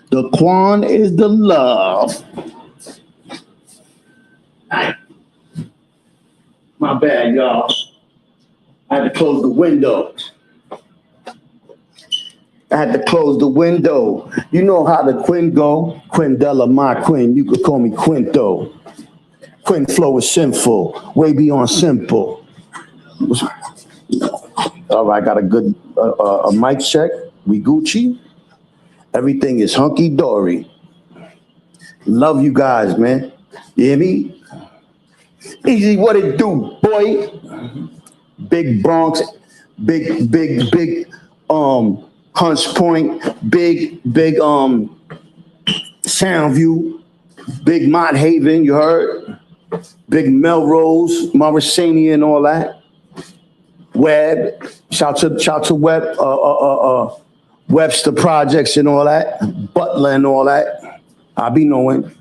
The Kwon is the love. My bad, y'all. I had to close the window. You know how the Quinn go. Quindella, my Quinn. You could call me Quinto. Quinn flow is sinful. Way beyond simple. All right, got a good a mic check. We Gucci. Everything is hunky dory. Love you guys, man. You hear me? Easy, what it do, boy? Big Bronx, big Hunts Point, big Soundview, big Mott Haven, you heard? Big Melrose, Morrisania and all that. Webb, shout to Webb, Webster Projects and all that, Butler and all that. I be knowing.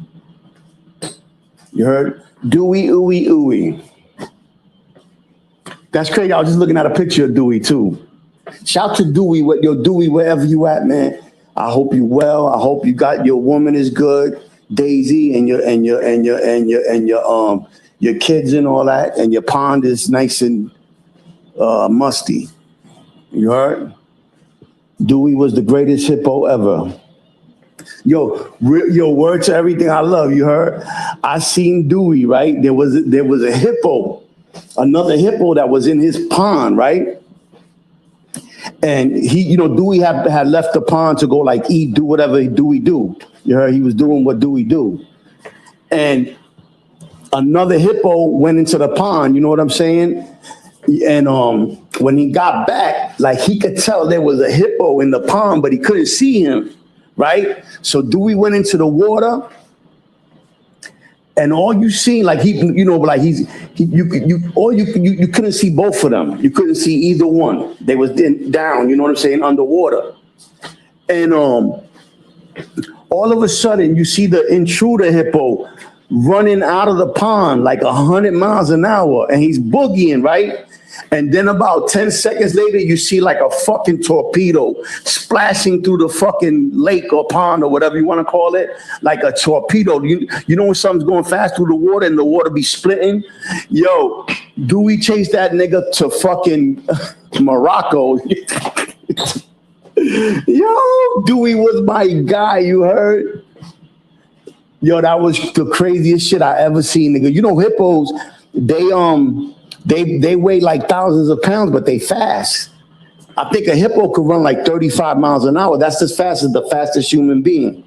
You heard? Dewey, ooey, ooey. That's crazy. I was just looking at a picture of Dewey too. Shout to Dewey, Dewey, wherever you at, man. I hope you well. I hope you got your woman is good, Daisy, and your kids and all that, and your pond is nice and musty. You heard? Dewey was the greatest hippo ever. Yo, word to everything I love. You heard? I seen Dewey, right? There was a hippo, another hippo that was in his pond, right? And he, Dewey had left the pond to go like eat, do whatever Dewey do. You heard? He was doing what Dewey do. And another hippo went into the pond. You know what I'm saying? And when he got back, like he could tell there was a hippo in the pond, but he couldn't see him, right? So Dewey went into the water, and all you seen, like you couldn't see both of them. You couldn't see either one. They was down, you know what I'm saying, underwater. And all of a sudden, you see the intruder hippo running out of the pond like 100 miles an hour, and he's boogieing, right? And then about 10 seconds later, you see like a fucking torpedo splashing through the fucking lake or pond or whatever you want to call it, like a torpedo. You know when something's going fast through the water and the water be splitting? Yo, Dewey chased that nigga to fucking Morocco. Yo, Dewey was my guy, you heard? Yo, that was the craziest shit I ever seen, nigga. You know, hippos, they weigh like thousands of pounds, but they fast. I think a hippo could run like 35 miles an hour. That's as fast as the fastest human being.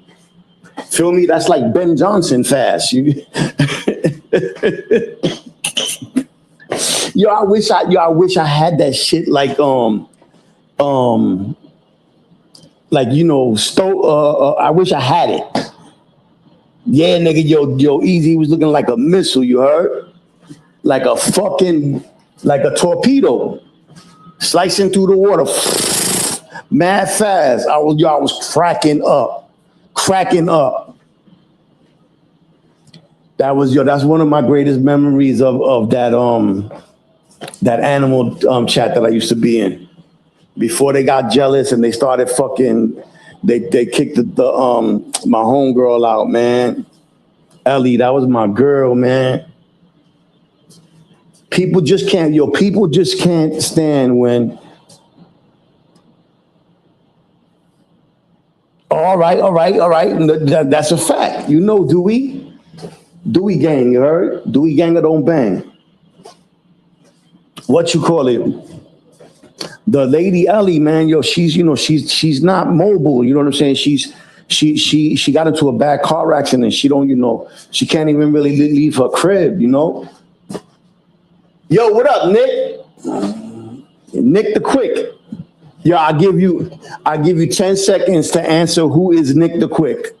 Feel me? That's like Ben Johnson fast. Yo, I wish I had that shit like I wish I had it. Yeah, nigga, yo, Easy was looking like a missile, you heard? Like a torpedo slicing through the water, mad fast. I was cracking up. That's one of my greatest memories of that animal chat that I used to be in. Before they got jealous and they started fucking, they kicked my homegirl out, man. Ellie, that was my girl, man. People just can't stand when. All right. That's a fact. You know, Dewey gang, you heard? Dewey gang don't bang. What you call it? The lady Ellie, man, yo, she's not mobile. You know what I'm saying? She got into a bad car accident. She can't even really leave her crib, you know? Yo, what up, Nick? Nick the Quick. Yo, I give you 10 seconds to answer who is Nick the Quick.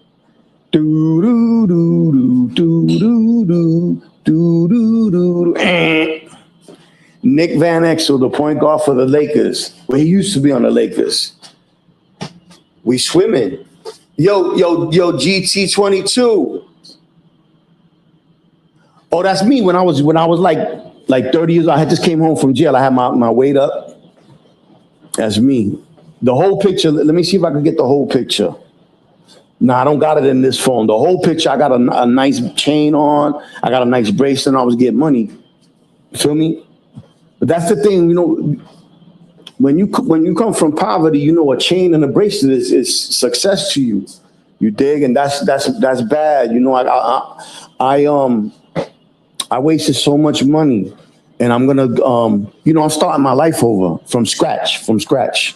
Nick Van Exel, the point guard for the Lakers. Well, he used to be on the Lakers. We swimming. Yo, GT22. Oh, that's me when I was like 30 years old. I just came home from jail. I had my weight up. That's me. The whole picture. Let me see if I can get the whole picture. Nah, I don't got it in this phone. The whole picture, I got a nice chain on. I got a nice bracelet. I was getting money. Feel me? But that's the thing, you know. When you come from poverty, you know a chain and a bracelet is success to you. You dig, and that's bad. You know, I wasted so much money, and I'm gonna you know, I'm starting my life over from scratch. From scratch.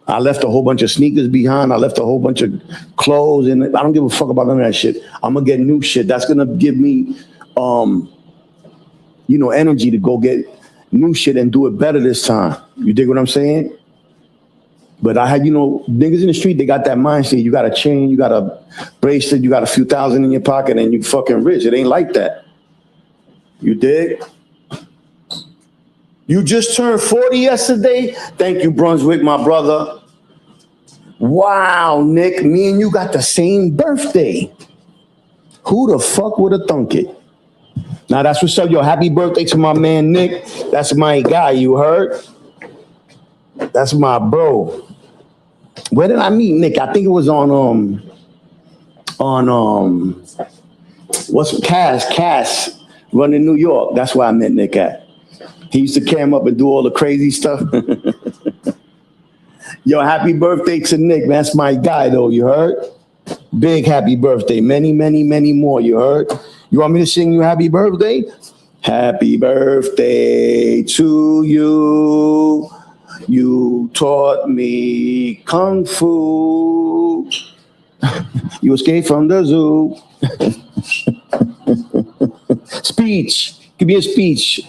I left a whole bunch of sneakers behind. I left a whole bunch of clothes, and I don't give a fuck about none of that shit. I'm gonna get new shit. That's gonna give me, you know, energy to go get new shit and do it better this time. You dig what I'm saying? But I had, you know, niggas in the street, they got that mindset. You got a chain, you got a bracelet, you got a few thousand in your pocket, and you fucking rich. It ain't like that. You dig? You just turned 40 yesterday? Thank you, Brunswick, my brother. Wow, Nick, me and you got the same birthday. Who the fuck would have thunk it? Now that's what's up, yo. Happy birthday to my man Nick. That's my guy, you heard? That's my bro. Where did I meet Nick? I think it was on what's Cass running New York. That's where I met Nick at. He used to cam up and do all the crazy stuff. Yo, happy birthday to Nick, man. That's my guy though, you heard? Big happy birthday. Many, many, many more, you heard? You want me to sing you happy birthday? Happy birthday to you. You taught me kung fu. You escaped from the zoo. Speech. Give me a speech.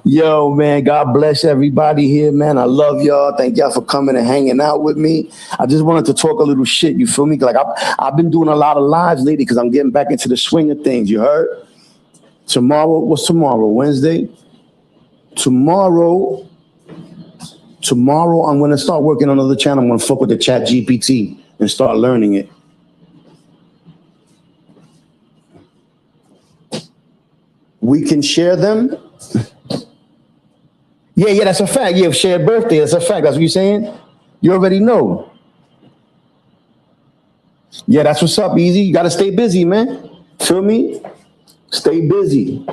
Yo, man, God bless everybody here, man. I love y'all. Thank y'all for coming and hanging out with me. I just wanted to talk a little shit, you feel me? Like I've been doing a lot of lives lately because I'm getting back into the swing of things, you heard? Tomorrow, what's tomorrow? Wednesday? Tomorrow, I'm going to start working on another channel. I'm going to fuck with the chat GPT and start learning it. We can share them. Yeah, that's a fact. Yeah, shared birthday, that's a fact. That's what you're saying? You already know. Yeah, that's what's up, Easy. You got to stay busy, man. Feel me? Stay busy.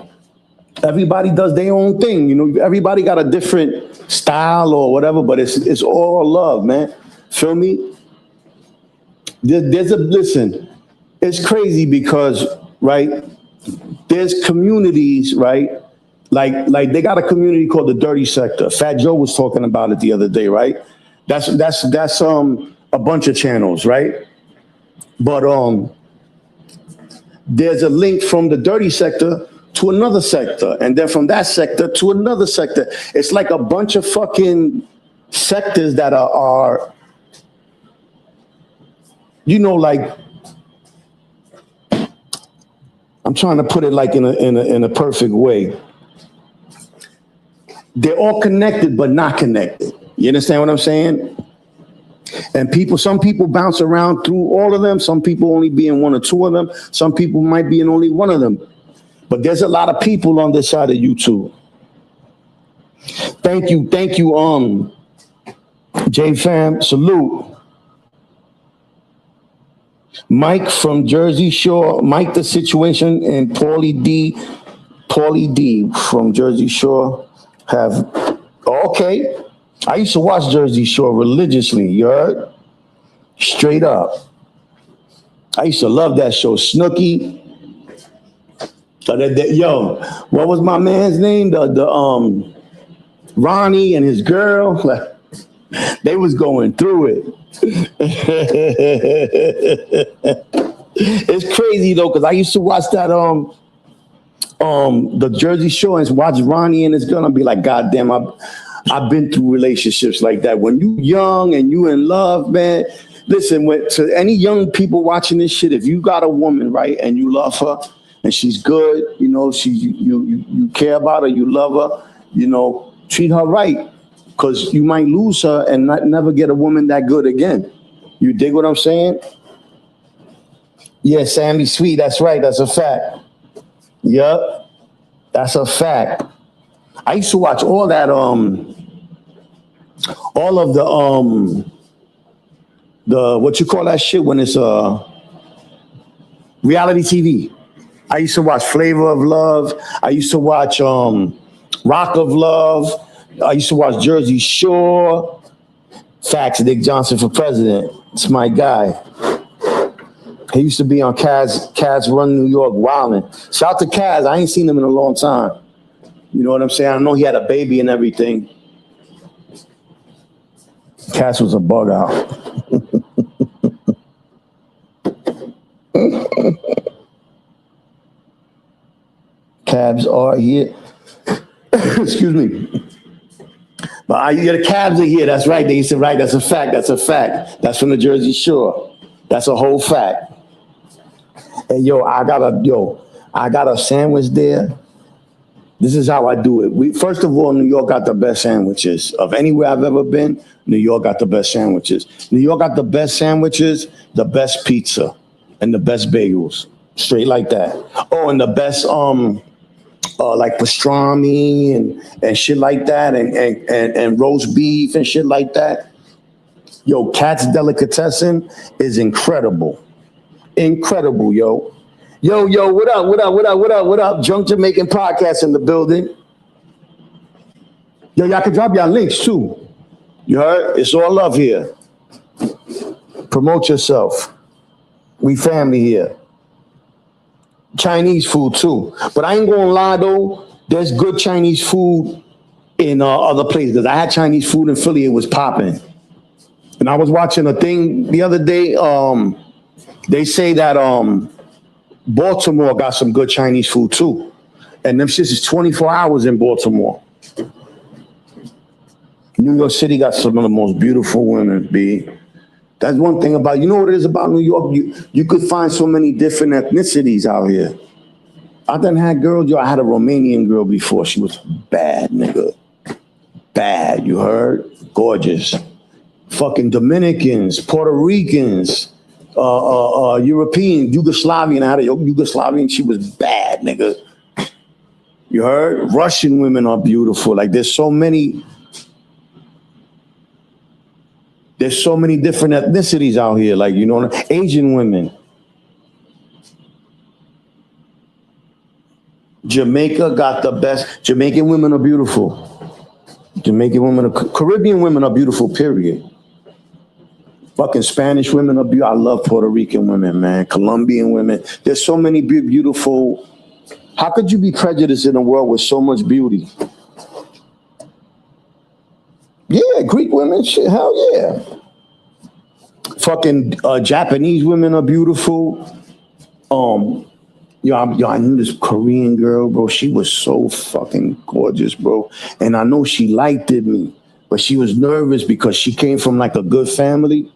Everybody does their own thing. You know, everybody got a different style or whatever, but it's all love, man. Feel me? Listen, it's crazy because, right, there's communities, right? Like they got a community called the Dirty Sector. Fat Joe was talking about it the other day, right? That's a bunch of channels, right? But there's a link from the Dirty Sector to another sector, and then from that sector to another sector. It's like a bunch of fucking sectors that are you know, like, I'm trying to put it like in a perfect way. They're all connected, but not connected. You understand what I'm saying? And some people bounce around through all of them. Some people only be in one or two of them. Some people might be in only one of them. But there's a lot of people on this side of YouTube. Thank you, J Fam, salute. Mike from Jersey Shore, Mike the Situation, and Paulie D from Jersey Shore have, okay. I used to watch Jersey Shore religiously, you heard? Straight up. I used to love that show, Snooki. Yo, what was my man's name? The Ronnie and his girl. They was going through it. It's crazy though, because I used to watch that the Jersey Shore and watch Ronnie and his girl and be like, God damn, I've been through relationships like that. When you young and you in love, man, listen, to any young people watching this shit, if you got a woman, right, and you love her and she's good, you know, you care about her, you love her, you know, treat her right, because you might lose her and never get a woman that good again. You dig what I'm saying? Yeah, Sammy Sweet, that's right, that's a fact. Yup, that's a fact. I used to watch all that, all of the the what you call that shit when it's reality TV. I used to watch Flavor of Love. I used to watch Rock of Love. I used to watch Jersey Shore. Facts, Dick Johnson for president. It's my guy. He used to be on Kaz Run New York wildin'. Shout out to Kaz. I ain't seen him in a long time. You know what I'm saying? I know he had a baby and everything. Kaz was a bug out. Cabs are here. Excuse me. But the cabs are here. That's right. They used to write. That's a fact. That's a fact. That's from the Jersey Shore. That's a whole fact. And I got a sandwich there. This is how I do it. First of all, New York got the best sandwiches. Of anywhere I've ever been, New York got the best sandwiches. New York got the best sandwiches, the best pizza, and the best bagels. Straight like that. Oh, and the best like pastrami and shit like that, and roast beef and shit like that. Yo, Cat's Delicatessen is incredible. Incredible, yo. Yo, what up, what up, what up, what up, what up? Drunk Jamaican Podcast in the building. Yo, y'all can drop y'all links too. You heard? It's all love here. Promote yourself. We family here. Chinese food too. But I ain't gonna lie though, there's good Chinese food in other places. Because I had Chinese food in Philly, it was popping. And I was watching a thing the other day. They say that Baltimore got some good Chinese food too. And them shits is 24 hours in Baltimore. New York City got some of the most beautiful women, B. That's one thing about, you know what it is about New York? You could find so many different ethnicities out here. I done had girls, I had a Romanian girl before. She was bad, nigga. Bad, you heard? Gorgeous. Fucking Dominicans, Puerto Ricans, European, Yugoslavian. I had a Yugoslavian, she was bad, nigga. You heard? Russian women are beautiful. Like there's so many different ethnicities out here. Like, you know, Asian women. Jamaica got the best. Jamaican women are beautiful. Caribbean women are beautiful, period. Fucking Spanish women are beautiful. I love Puerto Rican women, man. Colombian women. There's so many beautiful. How could you be prejudiced in a world with so much beauty? Yeah, Greek women, shit, hell yeah. Fucking Japanese women are beautiful. I knew this Korean girl, bro. She was so fucking gorgeous, bro. And I know she liked me, but she was nervous because she came from like a good family.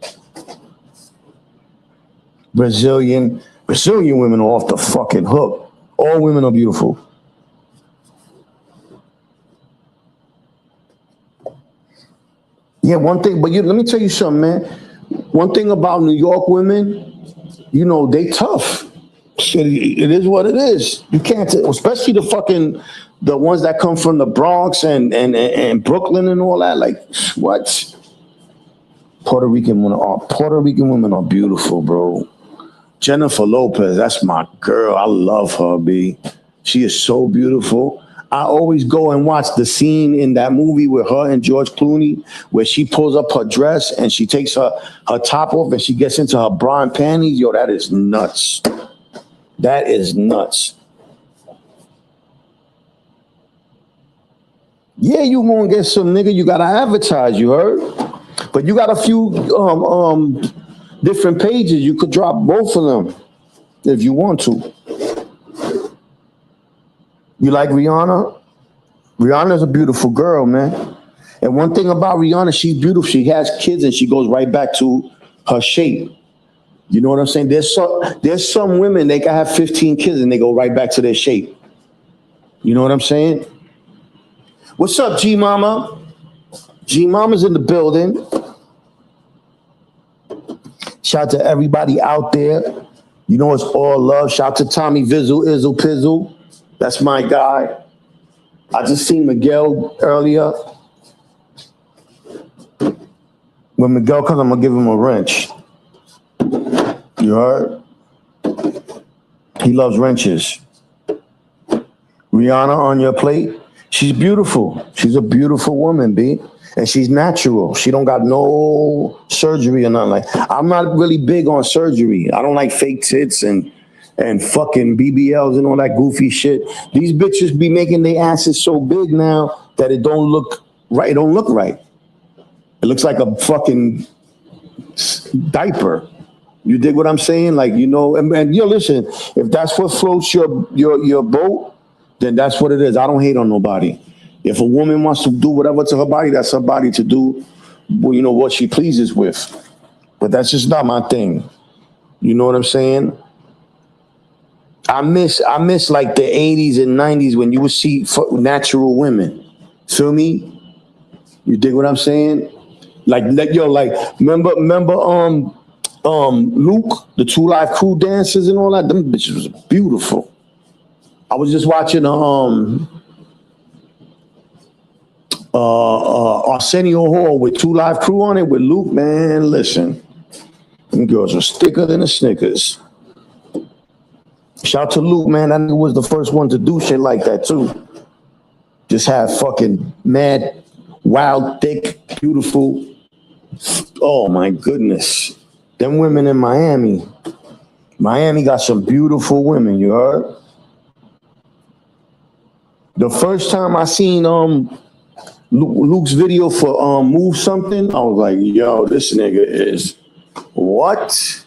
Brazilian women are off the fucking hook. All women are beautiful. Yeah, one thing, but let me tell you something, man. One thing about New York women, you know, they tough. Shit, it is what it is. You can't, especially the ones that come from the Bronx and Brooklyn and all that. Like, what? Puerto Rican women are beautiful, bro. Jennifer Lopez, that's my girl. I love her, B. She is so beautiful. I always go and watch the scene in that movie with her and George Clooney where she pulls up her dress and she takes her top off and she gets into her bra and panties. Yo, that is nuts. That is nuts. Yeah, you gonna get some nigga, you gotta advertise, you heard? But you got a few different pages. You could drop both of them if you want to. You like Rihanna? Rihanna's a beautiful girl, man. And one thing about Rihanna, she's beautiful. She has kids and she goes right back to her shape. You know what I'm saying? There's some women, they can have 15 kids and they go right back to their shape. You know what I'm saying? What's up, G Mama? G Mama's in the building. Shout out to everybody out there. You know it's all love. Shout out to Tommy Vizzle, Izzle Pizzle. That's my guy. I just seen Miguel earlier. When Miguel comes, I'm gonna give him a wrench. You heard? He loves wrenches. Rihanna on your plate. She's beautiful. She's a beautiful woman, B. And she's natural. She don't got no surgery or nothing like. I'm not really big on surgery. I don't like fake tits and fucking BBLs and all that goofy shit. These bitches be making their asses so big now that it don't look right. It don't look right. It looks like a fucking diaper. You dig what I'm saying? Like, you know, and you know, listen, if that's what floats your boat, then that's what it is. I don't hate on nobody. If a woman wants to do whatever to her body, that's her body to do, you know, what she pleases with. But that's just not my thing. You know what I'm saying? I miss like the 80s and 90s when you would see natural women. Feel me? You dig what I'm saying? Like remember Luke, the 2 Live Crew dancers and all that? Them bitches was beautiful. I was just watching Arsenio Hall with 2 Live Crew on it with Luke. Man, listen, them girls were thicker than the Snickers. Shout to Luke, man. That nigga was the first one to do shit like that too. Just have fucking mad, wild, thick, beautiful. Oh my goodness. Them women in Miami. Miami got some beautiful women, you heard? The first time I seen Luke's video for Move Something, I was like, yo, this nigga is what?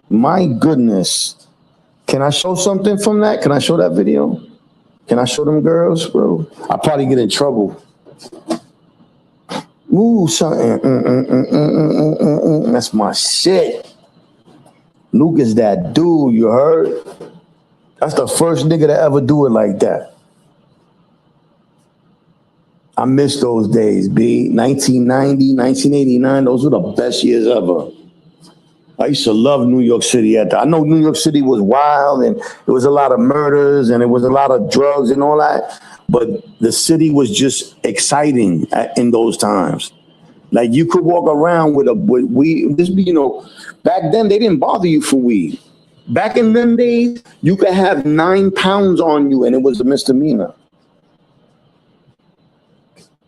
My goodness. Can I show something from that? Can I show that video? Can I show them girls, bro? I'll probably get in trouble. Ooh, something. That's my shit. Luke is that dude, you heard? That's the first nigga to ever do it like that. I miss those days, B. 1990, 1989, those were the best years ever. I used to love New York City at that. I know New York City was wild and there was a lot of murders and it was a lot of drugs and all that, but the city was just exciting in those times. Like you could walk around with weed. You know, back then they didn't bother you for weed. Back in them days, you could have 9 pounds on you and it was a misdemeanor.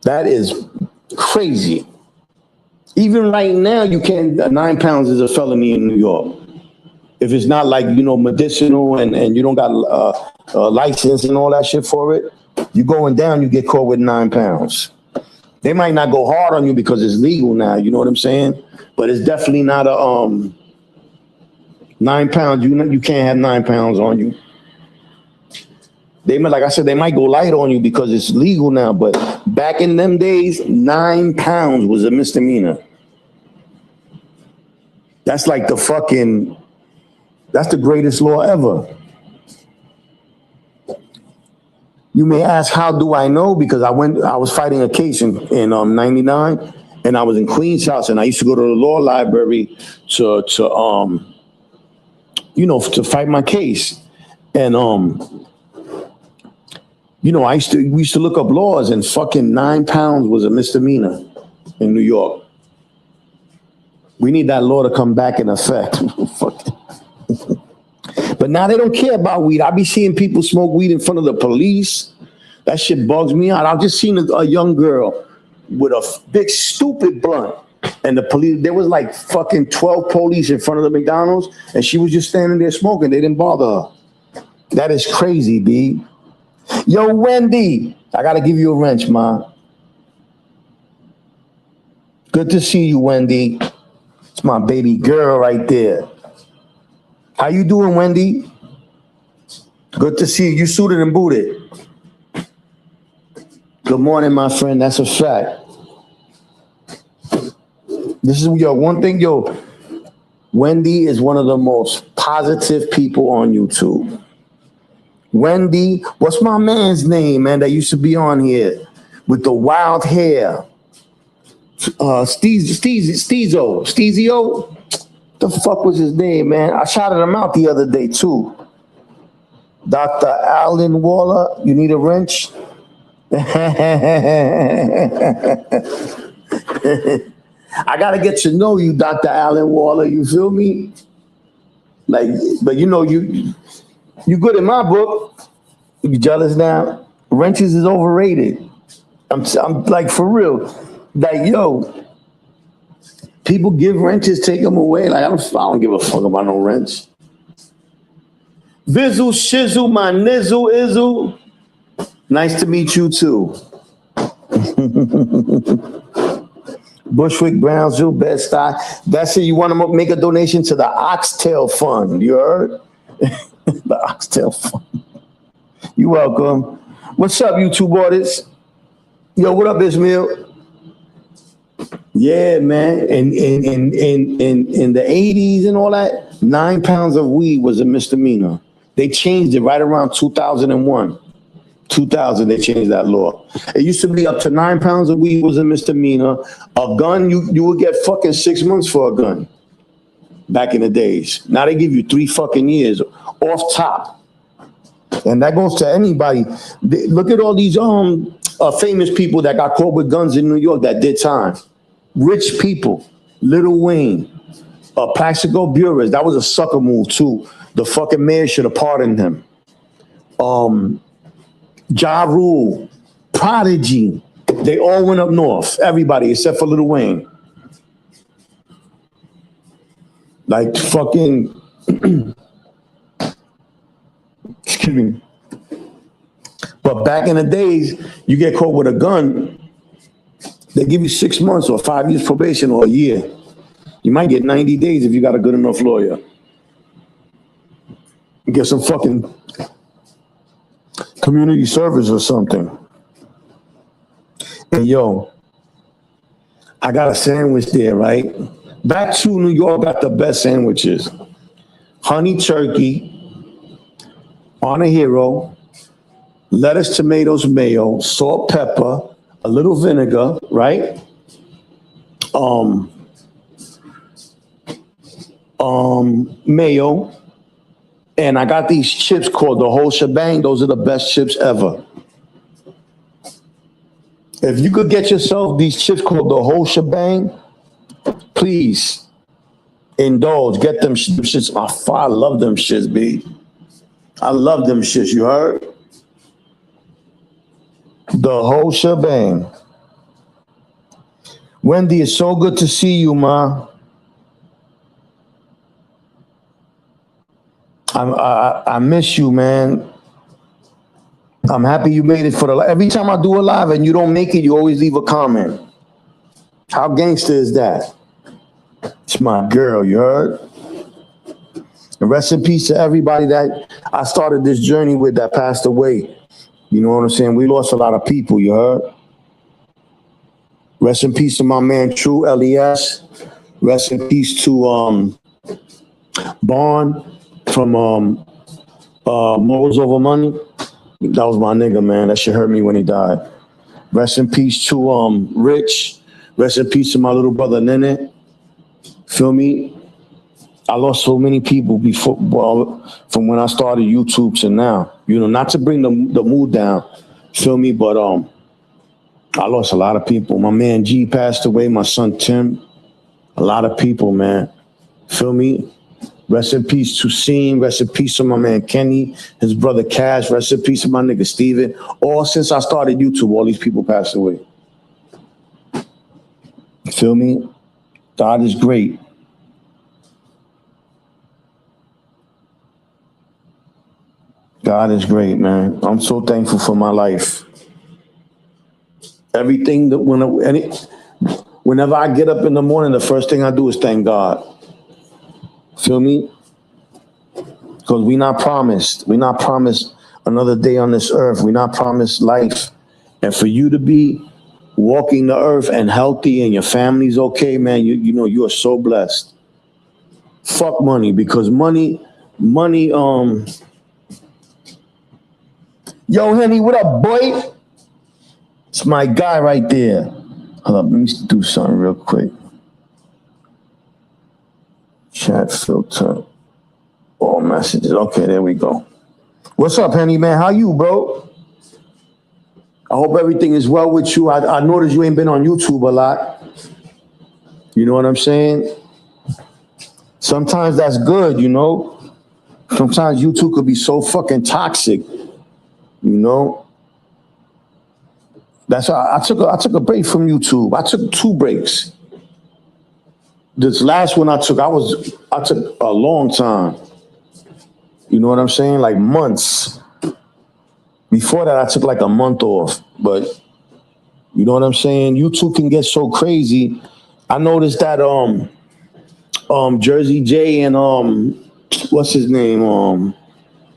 That is crazy. Even right now, you can't, 9 pounds is a felony in New York. If it's not like, you know, medicinal and you don't got a license and all that shit for it, you going down, you get caught with 9 pounds. They might not go hard on you because it's legal now, you know what I'm saying? But it's definitely not a 9 pounds. You can't have 9 pounds on you. They might, like I said, they might go light on you because it's legal now, but back in them days, 9 pounds was a misdemeanor. That's like that's the greatest law ever. You may ask, how do I know? Because I was fighting a case in 99 and I was in Queens House and I used to go to the law library to fight my case. And, you know, we used to look up laws and fucking 9 pounds was a misdemeanor in New York. We need that law to come back in effect. But now they don't care about weed. I be seeing people smoke weed in front of the police. That shit bugs me out. I've just seen a young girl with a big stupid blunt. And the police, there was like fucking 12 police in front of the McDonald's and she was just standing there smoking. They didn't bother her. That is crazy, B. Yo, Wendy, I gotta give you a wrench, ma. Good to see you, Wendy. It's my baby girl right there. How you doing, Wendy? Good to see you. You suited and booted. Good morning, my friend. That's a fact. This is one thing, Wendy is one of the most positive people on YouTube. Wendy, what's my man's name, man, that used to be on here with the wild hair? Steezio. The fuck was his name, man? I shouted him out the other day, too. Dr. Alan Waller, you need a wrench? I got to get to know you, Dr. Alan Waller, you feel me? Like, but you know, you good in my book. You jealous now? Wrenches is overrated. I'm like for real. Like yo, people give wrenches, take them away. Like I don't give a fuck about no wrench. Vizzle, shizzle, my nizzle, izzle. Nice to meet you too. Bushwick, Brownsville, Bed-Stuy. That's it. You want to make a donation to the Oxtail Fund. You heard? The Oxtail Fund. You welcome. What's up, YouTube artists? Yo, what up, Ishmael? Yeah, man. In the 80s and all that, 9 pounds of weed was a misdemeanor. They changed it right around 2001. 2000, they changed that law. It used to be up to 9 pounds of weed was a misdemeanor. A gun, you would get fucking 6 months for a gun. Back in the days. Now they give you 3 fucking years off top. And that goes to anybody. Look at all these famous people that got caught with guns in New York that did time. Rich people. Lil Wayne. Plaxico Burress. That was a sucker move too. The fucking mayor should have pardoned him. Ja Rule, Prodigy, they all went up north. Everybody except for Lil Wayne. Like fucking, excuse me. But back in the days, you get caught with a gun, they give you 6 months or 5 years probation or a year. You might get 90 days if you got a good enough lawyer. You get some fucking community service or something. And yo, I got a sandwich there, right? Back to New York got the best sandwiches. Honey turkey on a hero, lettuce, tomatoes, mayo, salt, pepper, a little vinegar, right? Mayo. And I got these chips called the whole shebang. Those are the best chips ever. If you could get yourself these chips called the whole shebang, please indulge. Get them shits. I love them shits, B. I love them shits. You heard? The whole shebang. Wendy, it's so good to see you, ma. I miss you, man. I'm happy you made it for the live. Every time I do a live and you don't make it, you always leave a comment. How gangster is that? It's my girl, you heard? And rest in peace to everybody that I started this journey with that passed away. You know what I'm saying? We lost a lot of people, you heard? Rest in peace to my man, True LES. Rest in peace to Bond from Morals Over Money. That was my nigga, man. That shit hurt me when he died. Rest in peace to Rich. Rest in peace to my little brother Nene. Feel me? I lost so many people before, from when I started YouTube to now. You know, not to bring the mood down. Feel me? But I lost a lot of people. My man G passed away. My son Tim. A lot of people, man. Feel me? Rest in peace to Seam. Rest in peace to my man Kenny, his brother Cash. Rest in peace to my nigga Steven. All since I started YouTube, all these people passed away. Feel me? God is great. God is great, man. I'm so thankful for my life. Everything that whenever I get up in the morning, the first thing I do is thank God. Feel me? Because we're not promised. We're not promised another day on this earth. We're not promised life. And for you to be walking the earth and healthy and your family's okay, man, you know, you are so blessed. Fuck money, because money, yo, Henny, what up, boy? It's my guy right there. Hold up, let me do something real quick. Chat filter. All messages. Okay, there we go. What's up, Henny, man? How you, bro? I hope everything is well with you. I noticed you ain't been on YouTube a lot. You know what I'm saying? Sometimes that's good, you know? Sometimes YouTube could be so fucking toxic, you know. That's why I took a break from YouTube. I took 2 breaks. This last one I took a long time. You know what I'm saying? Like months. Before that, I took like a month off. But you know what I'm saying? YouTube can get so crazy. I noticed that Jersey J and what's his name?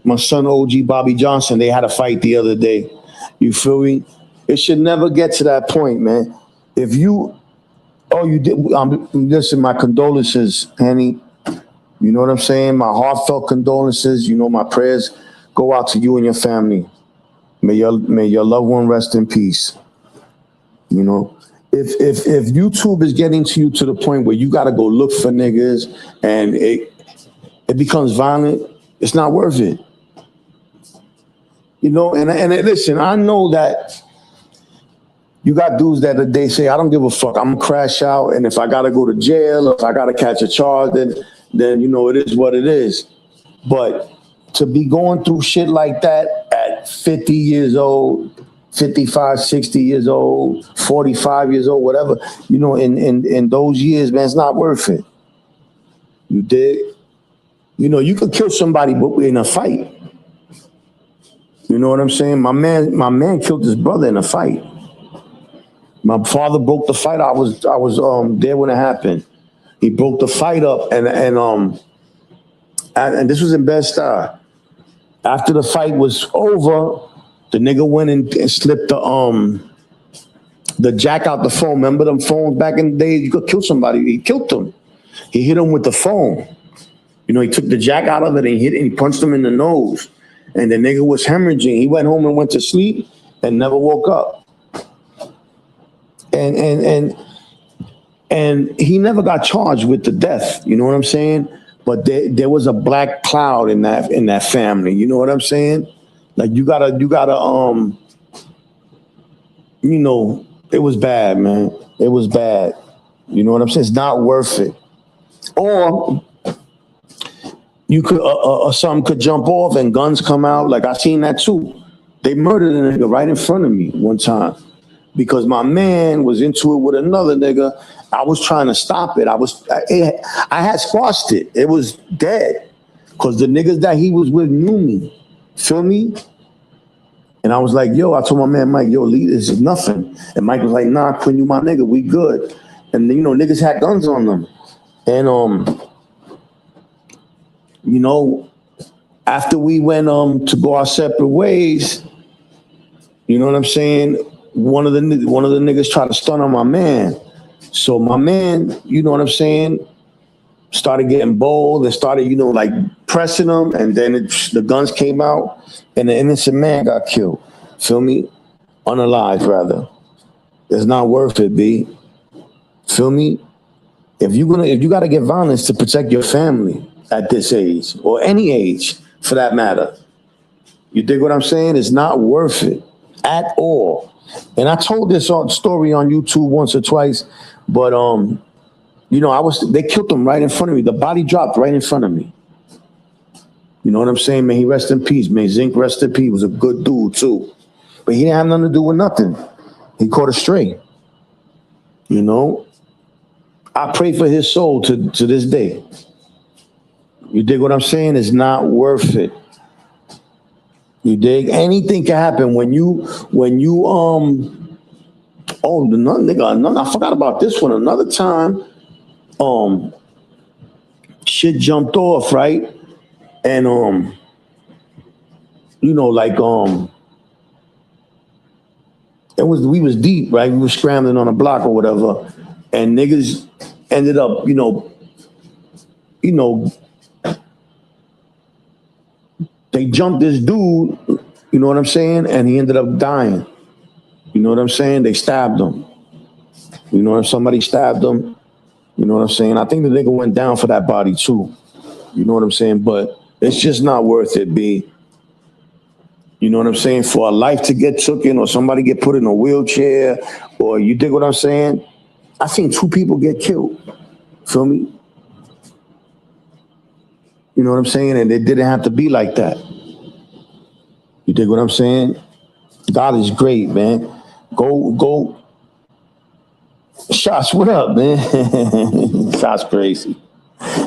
My son OG Bobby Johnson, they had a fight the other day. You feel me? It should never get to that point, man. If you you did listen, my condolences, Henny. You know what I'm saying? My heartfelt condolences. You know, my prayers go out to you and your family. May your loved one rest in peace. You know, if YouTube is getting to you to the point where you got to go look for niggas and it becomes violent, it's not worth it. You know, and listen, I know that you got dudes that they say, I don't give a fuck, I'm gonna crash out, and if I gotta go to jail, or if I gotta catch a charge, then you know, it is what it is. But to be going through shit like that at 50 years old, 55, 60 years old, 45 years old, whatever, you know, in those years, man, it's not worth it. You dig? You know, you could kill somebody in a fight. You know what I'm saying? My man killed his brother in a fight. My father broke the fight. I was there when it happened. He broke the fight up, and this was in Bed-Stuy. After the fight was over, the nigga went and slipped the jack out the phone. Remember them phones back in the day? You could kill somebody. He killed them. He hit him with the phone. You know, he took the jack out of it and he punched him in the nose. And the nigga was hemorrhaging. He went home and went to sleep and never woke up. And he never got charged with the death. You know what I'm saying? But there was a black cloud in that family. You know what I'm saying? Like you gotta, you know, it was bad, man. It was bad. You know what I'm saying? It's not worth it. Or you could, something could jump off and guns come out. Like I seen that too. They murdered a nigga right in front of me one time because my man was into it with another nigga. I was trying to stop it. I had squashed it. It was dead because the niggas that he was with knew me. Feel me? And I was like, yo, I told my man Mike, yo, Lee, this is nothing. And Mike was like, nah, Quinn, you my nigga, we good. And you know, niggas had guns on them. And you know, after we went to go our separate ways, you know what I'm saying? One of the niggas tried to stun on my man. So my man, you know what I'm saying, started getting bold and started, you know, like pressing him, and then the guns came out and the innocent man got killed. Feel me? Unalived, rather. It's not worth it, B. Feel me? If you gotta get violence to protect your family at this age, or any age for that matter, you dig what I'm saying? It's not worth it at all. And I told this story on YouTube once or twice, but you know, they killed him right in front of me. The body dropped right in front of me. You know what I'm saying? May he rest in peace. May Zink rest in peace. He was a good dude too. But he didn't have nothing to do with nothing. He caught a stray. You know? I pray for his soul to this day. You dig what I'm saying? It's not worth it. You dig? Anything can happen when you nigga, I forgot about this one. Another time, shit jumped off, right? And you know, like we was deep, right? We were scrambling on a block or whatever, and niggas ended up, you know, they jumped this dude, you know what I'm saying? And he ended up dying. You know what I'm saying? They stabbed him. You know, if somebody stabbed him, you know what I'm saying? I think the nigga went down for that body too. You know what I'm saying? But it's just not worth it, B. You know what I'm saying? For a life to get taken or somebody get put in a wheelchair, or you dig what I'm saying? I seen 2 people get killed. Feel me? You know what I'm saying? And it didn't have to be like that. You dig what I'm saying? God is great, man. Go. Shots, what up, man? Shots crazy.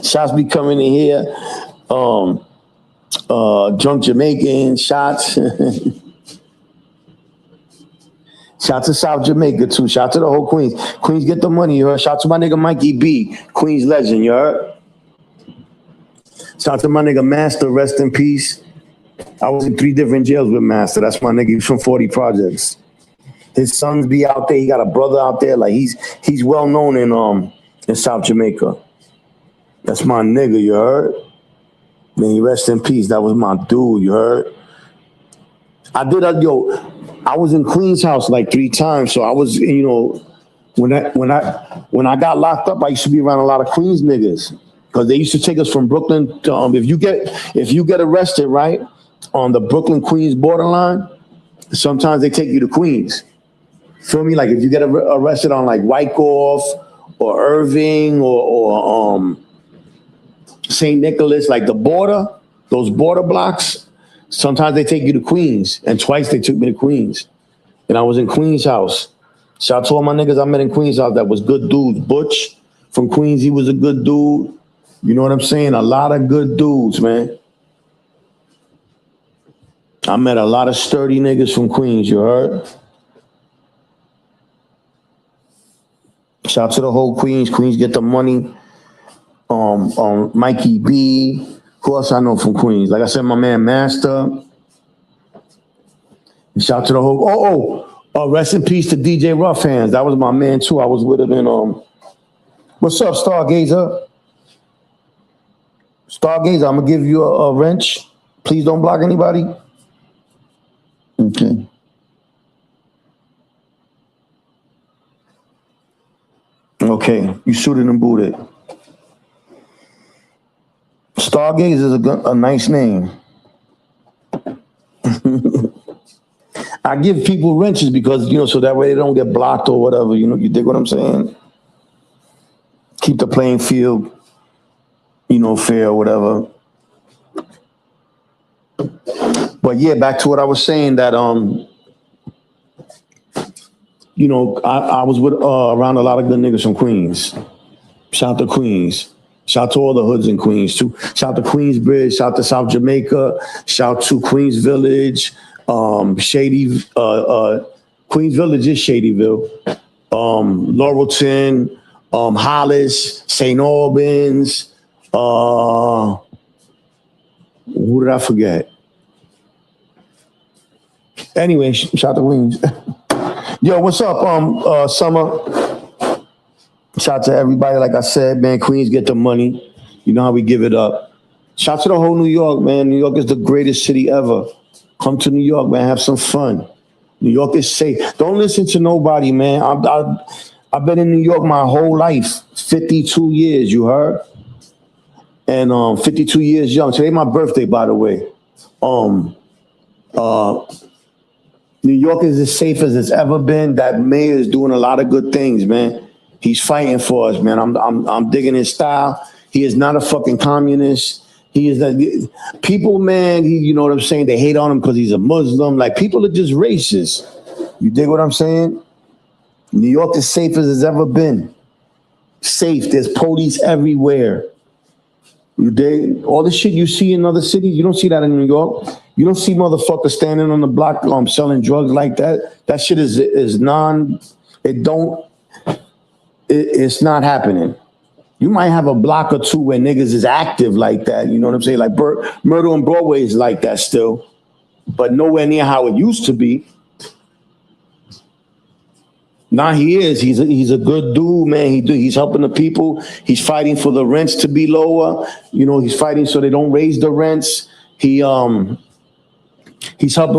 Shots be coming in here. Drunk Jamaican, shots. Shout to South Jamaica too. Shout to the whole Queens. Queens get the money, you heard? Shout to my nigga Mikey B, Queens legend, you heard? Shout to my nigga Master, rest in peace. I was in 3 different jails with Master. That's my nigga. He's from 40 Projects. His sons be out there. He got a brother out there. Like he's well known in South Jamaica. That's my nigga, you heard? Man, he rest in peace. That was my dude, you heard? I was in Queen's house like 3 times. So I was, you know, when I got locked up, I used to be around a lot of Queens niggas. Because they used to take us from Brooklyn to, if you get arrested, right, on the Brooklyn-Queens borderline, sometimes they take you to Queens. Feel me? Like if you get arrested on like Wyckoff or Irving or St. Nicholas, like the border, those border blocks, sometimes they take you to Queens. And twice they took me to Queens. And I was in Queens house. Shout out to all my niggas I met in Queens house that was good dudes. Butch from Queens, he was a good dude. You know what I'm saying? A lot of good dudes, man. I met a lot of sturdy niggas from Queens, you heard? Shout out to the whole Queens. Queens get the money. Mikey B. Who else I know from Queens? Like I said, my man Master. Shout out to the whole. Rest in peace to DJ Rough Hands. That was my man too. I was with him in What's up, Stargazer? Stargazer, I'm gonna give you a wrench. Please don't block anybody. Okay. Okay, you suited and booted. Stargazer is a nice name. I give people wrenches because, you know, so that way they don't get blocked or whatever. You know, you dig what I'm saying? Keep the playing field, you know, fair or whatever. But yeah, back to what I was saying that, you know, I was with around a lot of good niggas from Queens. Shout to Queens. Shout to all the hoods in Queens too. Shout to Queensbridge. Shout to South Jamaica. Shout to Queens Village. Shady. Queens Village is Shadyville. Laurelton. Hollis. St. Albans. Who did I forget? Anyway, shout to Queens. Yo, what's up, Summer? Shout to everybody. Like I said, man, Queens get the money. You know how we give it up. Shout to the whole New York, man. New York is the greatest city ever. Come to New York, man. Have some fun. New York is safe. Don't listen to nobody, man. I've been in New York my whole life. 52 years, you heard? And 52 years young. Today my birthday, by the way. New York is as safe as it's ever been. That mayor is doing a lot of good things, man. He's fighting for us, man. I'm digging his style. He is not a fucking communist. He is that people, man. You know what I'm saying? They hate on him because he's a Muslim. Like, people are just racist. You dig what I'm saying? New York is safe as it's ever been. Safe. There's police everywhere. You dig? All the shit you see in other cities, you don't see that in New York. You don't see motherfuckers standing on the block selling drugs like that. That shit is it's not happening. You might have a block or two where niggas is active like that. You know what I'm saying? Like Murder on Broadway is like that still, but nowhere near how it used to be. Now he is. He's a good dude, man. He's helping the people. He's fighting for the rents to be lower. You know, he's fighting so they don't raise the rents. He's helping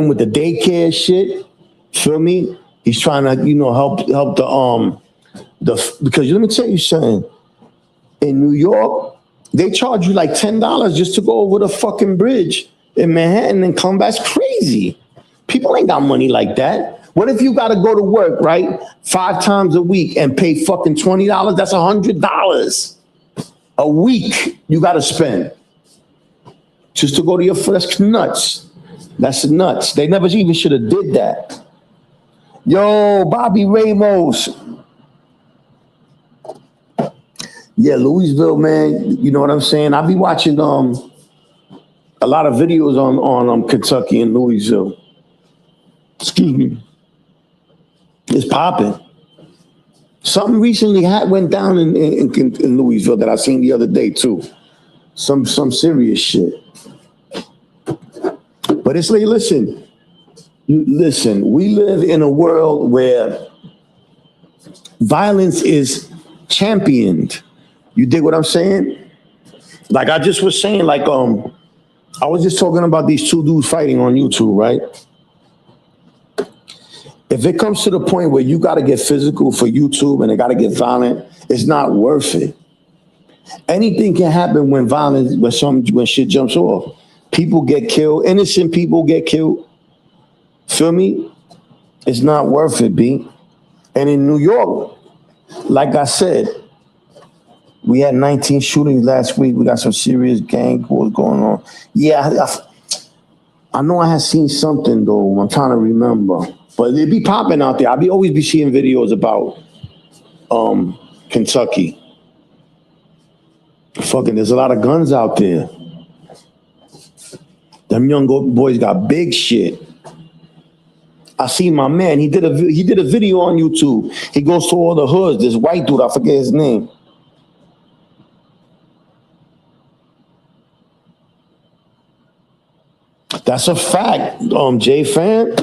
with the daycare shit. Feel me? He's trying to, you know, help because let me tell you something. In New York, they charge you like $10 just to go over the fucking bridge in Manhattan and come back. It's crazy. People ain't got money like that. What if you got to go to work, right, 5 times a week and pay fucking $20? That's $100 a week you got to spend. just to go to your that's nuts. That's nuts. They never even should have did that. Yo, Bobby Ramos. Yeah, Louisville, man. You know what I'm saying? I be watching a lot of videos on Kentucky and Louisville. Excuse me. It's popping. Something recently went down in Louisville that I seen the other day too. Some serious shit. But it's like, listen, we live in a world where violence is championed. You dig what I'm saying? Like I just was saying, like I was just talking about these two dudes fighting on YouTube, right? If it comes to the point where you got to get physical for YouTube and it got to get violent, it's not worth it. Anything can happen when when shit jumps off. People get killed. Innocent people get killed. Feel me? It's not worth it, B. And in New York, like I said, we had 19 shootings last week. We got some serious gang wars going on. Yeah, I know I had seen something though. I'm trying to remember. But it be popping out there. Always be seeing videos about Kentucky. Fucking, there's a lot of guns out there. Them young boys got big shit. I see my man. He did a video on YouTube. He goes to all the hoods. This white dude, I forget his name. That's a fact, J fan.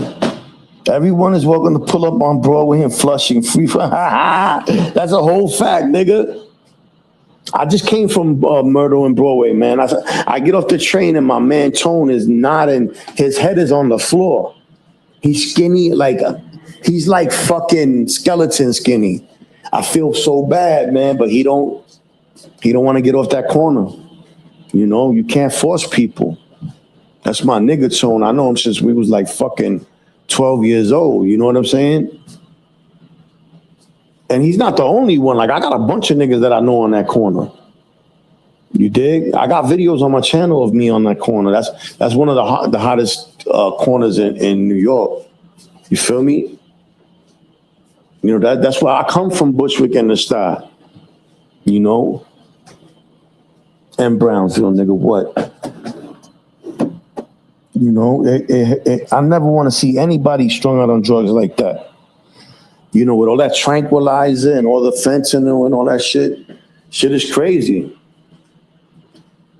Everyone is welcome to pull up on Broadway and Flushing free. That's a whole fact, nigga. I just came from Myrtle and Broadway, man. I get off the train and my man Tone is nodding. His head is on the floor. He's skinny, he's like fucking skeleton skinny. I feel so bad, man, but he don't want to get off that corner. You know, you can't force people. That's my nigga Tone. I know him since we was like fucking 12 years old. You know what I'm saying? And he's not the only one. Like, I got a bunch of niggas that I know on that corner. You dig? I got videos on my channel of me on that corner. That's one of the hottest corners in New York. You feel me? You know, that's where I come from, Bushwick and the Star. You know? And Brownsville, nigga, what? You know, I never want to see anybody strung out on drugs like that. You know, with all that tranquilizer and all the fentanyl and all that shit. Shit is crazy.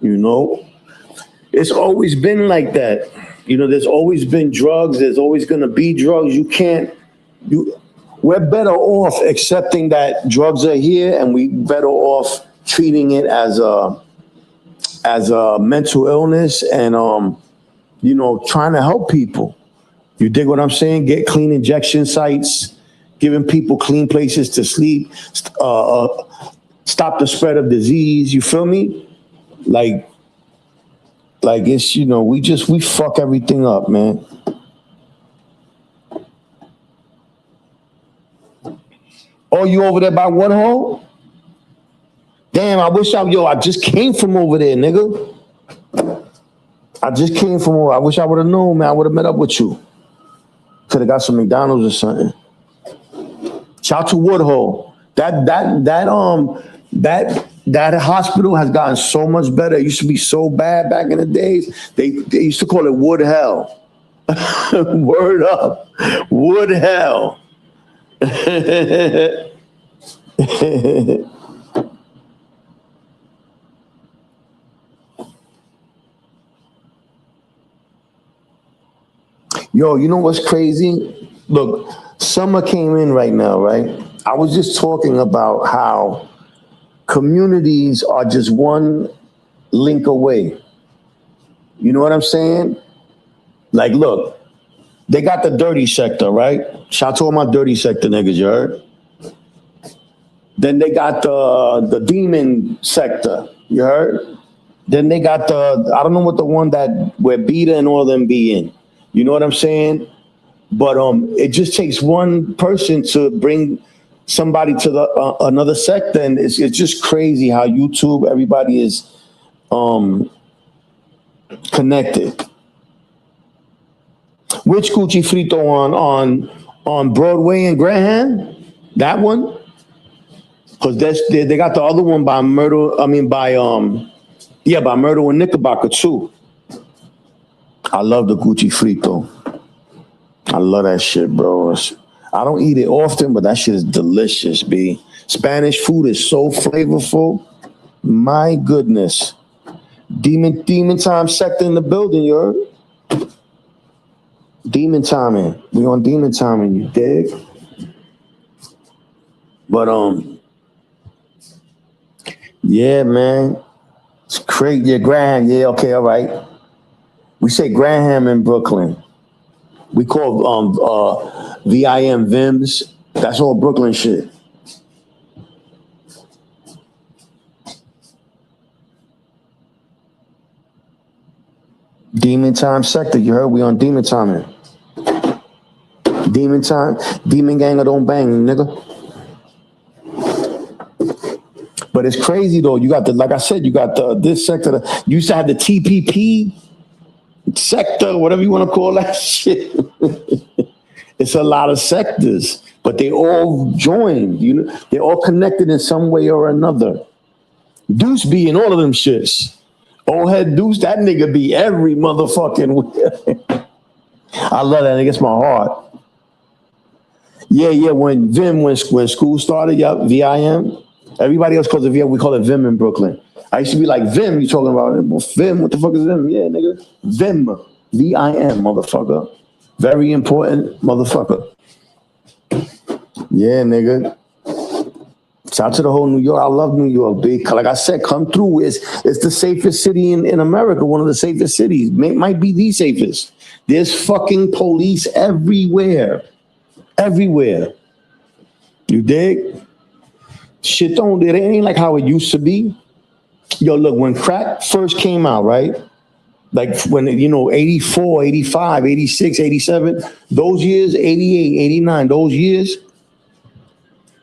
You know? It's always been like that. You know, there's always been drugs. There's always going to be drugs. We're better off accepting that drugs are here, and we better off treating it as a mental illness and, you know, trying to help people. You dig what I'm saying? Get clean injection sites, giving people clean places to sleep, stop the spread of disease. You feel me? Like it's, you know, we fuck everything up, man. Oh, you over there by Woodhull? Damn, I just came from over there, nigga. I wish I would have known, man. I would have met up with you. Could have got some McDonald's or something. Shout to Woodhull. That hospital has gotten so much better. It used to be so bad back in the days. They used to call it Wood Hell. Word up. Wood Hell. Yo, you know what's crazy? Look, summer came in right now, right? I was just talking about how communities are just one link away. You know what I'm saying? Like, look, they got the dirty sector, right? Shout out to all my dirty sector niggas, you heard? Then they got the demon sector, you heard? Then they got I don't know what the one where Beta and all them be in. You know what I'm saying? But it just takes one person to bring somebody to the another sector, and it's just crazy how YouTube, everybody is Connected. Which Gucci Frito on Broadway and Graham? That one? Because they got the other one by Myrtle. I mean by Myrtle and Knickerbocker too. I love the Gucci Frito. I love that shit, bro. I don't eat it often, but that shit is delicious, B. Spanish food is so flavorful. My goodness. Demon time sector in the building, you heard? Demon timing. We on demon timing, you dig? But yeah, man. It's crazy. Yeah, Graham. Yeah, okay, all right. We say Graham in Brooklyn. We call VIM Vims. That's all Brooklyn shit. Demon time sector. You heard we on demon timing. Demon time. Demon gang or don't bang, nigga. But it's crazy though. You got like I said, you got this sector. You used to have the TPP sector, whatever you want to call that shit. It's a lot of sectors, but they all joined. You know, they're all connected in some way or another. Deuce be in all of them shits. Old head Deuce, that nigga be every motherfucking. I love that nigga. It's my heart. Yeah. When school started, VIM. Everybody else calls it VIM. We call it Vim in Brooklyn. I used to be like, Vim, you talking about it? Well, Vim, what the fuck is Vim? Yeah, nigga. Vim. VIM, motherfucker. Very important motherfucker. Yeah, nigga. Shout out to the whole New York. I love New York, big. Like I said, come through. It's the safest city in America. One of the safest cities. Might be the safest. There's fucking police everywhere. Everywhere. You dig? Shit it ain't like how it used to be. Yo, look, when crack first came out, right? Like when, 84, 85, 86, 87, those years, 88, 89, those years,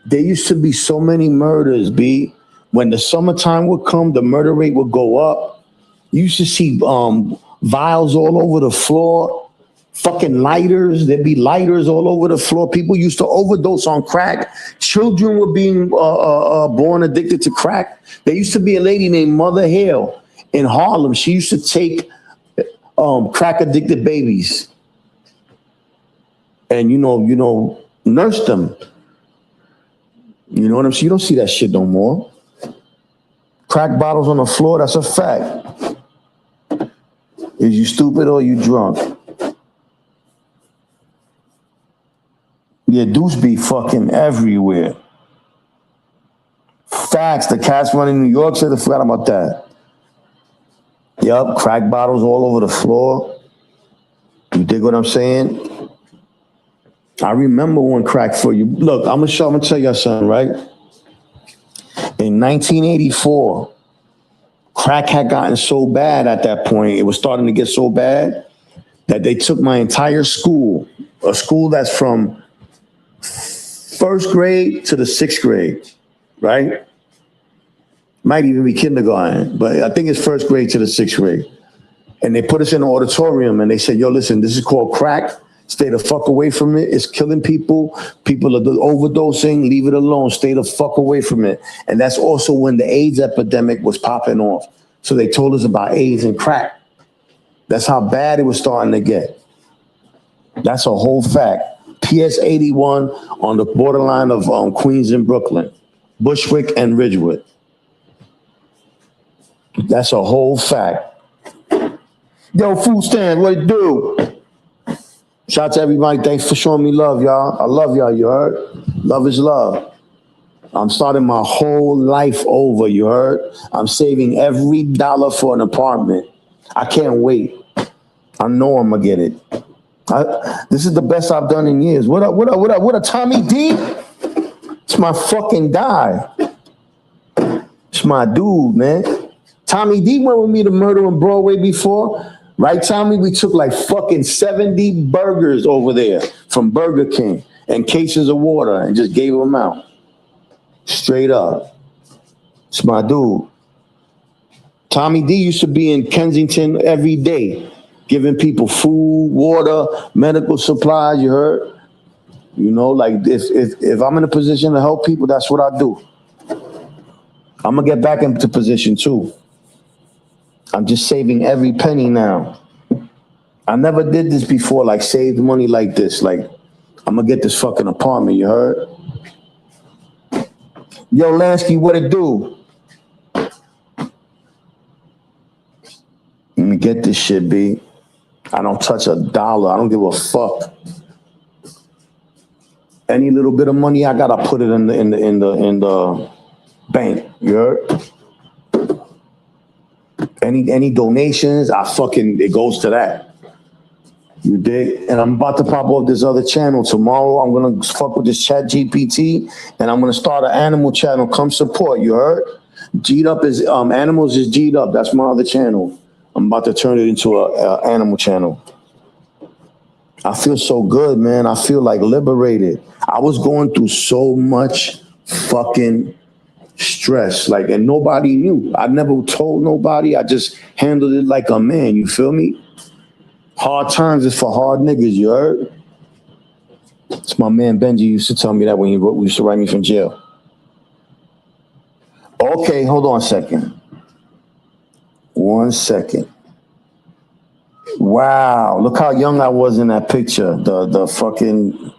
there used to be so many murders, B. When the summertime would come, the murder rate would go up. You used to see vials all over the floor. Fucking lighters. There'd be lighters all over the floor. People used to overdose on crack. Children were being born addicted to crack. There used to be a lady named Mother Hale in Harlem. She used to take crack addicted babies and nurse them. You know what I'm saying? You don't see that shit no more. Crack bottles on the floor, that's a fact. Is you stupid or you drunk? Yeah, Deuce be fucking everywhere. Facts, the cats running New York said I forgot about that. Yup, crack bottles all over the floor. You dig what I'm saying? I remember when crack for you. Look, I'm gonna tell you something, right? In 1984, crack had gotten so bad at that point, it was starting to get so bad that they took my entire school, a school that's from first grade to the sixth grade, right? Might even be kindergarten, but I think it's first grade to the sixth grade. And they put us in an auditorium and they said, yo, listen, this is called crack. Stay the fuck away from it. It's killing people. People are overdosing. Leave it alone. Stay the fuck away from it. And that's also when the AIDS epidemic was popping off. So they told us about AIDS and crack. That's how bad it was starting to get. That's a whole fact. PS 81 on the borderline of Queens and Brooklyn, Bushwick and Ridgewood. That's a whole fact. Yo, food stand, what it do? Shout out to everybody. Thanks for showing me love, y'all. I love y'all, you heard? Love is love. I'm starting my whole life over, you heard? I'm saving every dollar for an apartment. I can't wait. I know I'm gonna get it. This is the best I've done in years. What up, Tommy D? It's my fucking guy. It's my dude, man. Tommy D went with me to Murder on Broadway before. Right, Tommy? We took like fucking 70 burgers over there from Burger King and cases of water and just gave them out. Straight up. It's my dude. Tommy D used to be in Kensington every day, giving people food, water, medical supplies. You heard? You know, like if I'm in a position to help people, that's what I do. I'm gonna get back into position too. I'm just saving every penny now. I never did this before, like saved money like this. Like, I'm gonna get this fucking apartment, you heard? Yo, Lansky, what it do? Let me get this shit, B. I don't touch a dollar. I don't give a fuck. Any little bit of money I got, I put it in the bank. You heard? Any donations, it goes to that. You dig? And I'm about to pop off this other channel tomorrow. I'm gonna fuck with this Chat GPT, and I'm gonna start an animal channel. Come support. You heard? G'd up is animals is G'd up. That's my other channel. I'm about to turn it into a animal channel. I feel so good, man. I feel like liberated. I was going through so much fucking stress, like, and nobody knew. I never told nobody. I just handled it like a man. You feel me? Hard times is for hard niggas, you heard? It's my man Benji used to tell me that when he used to write me from jail. Okay, hold on a second. 1 second. Wow, look how young I was in that picture. The fucking,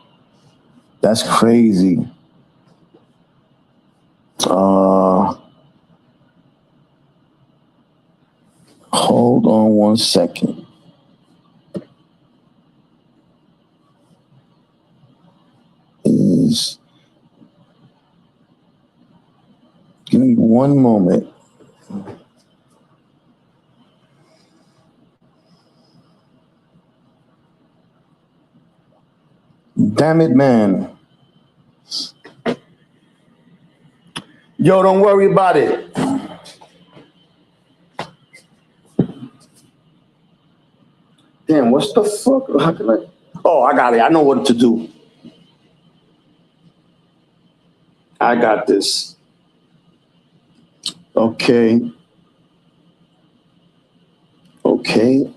that's crazy. Hold on 1 second. Give me 1 moment. Damn it, man. Yo, don't worry about it. Damn, what's the fuck? How can I? Oh, I got it. I know what to do. I got this. Okay. Okay.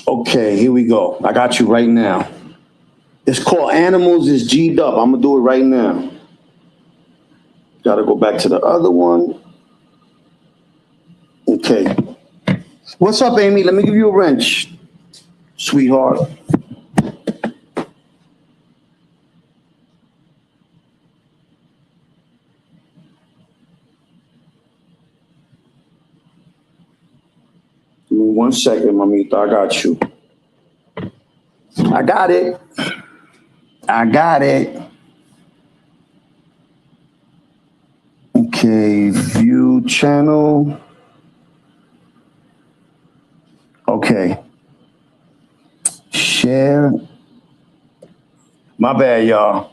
Okay, here we go. I got you right now. It's called Animals is G'd Up. I'm gonna do it right now. Gotta go back to the other one. Okay. What's up, Amy? Let me give you a wrench, sweetheart. Give me 1 second, mamita. I got you. I got it. I got it. Okay, view channel. Okay. Share. My bad, y'all.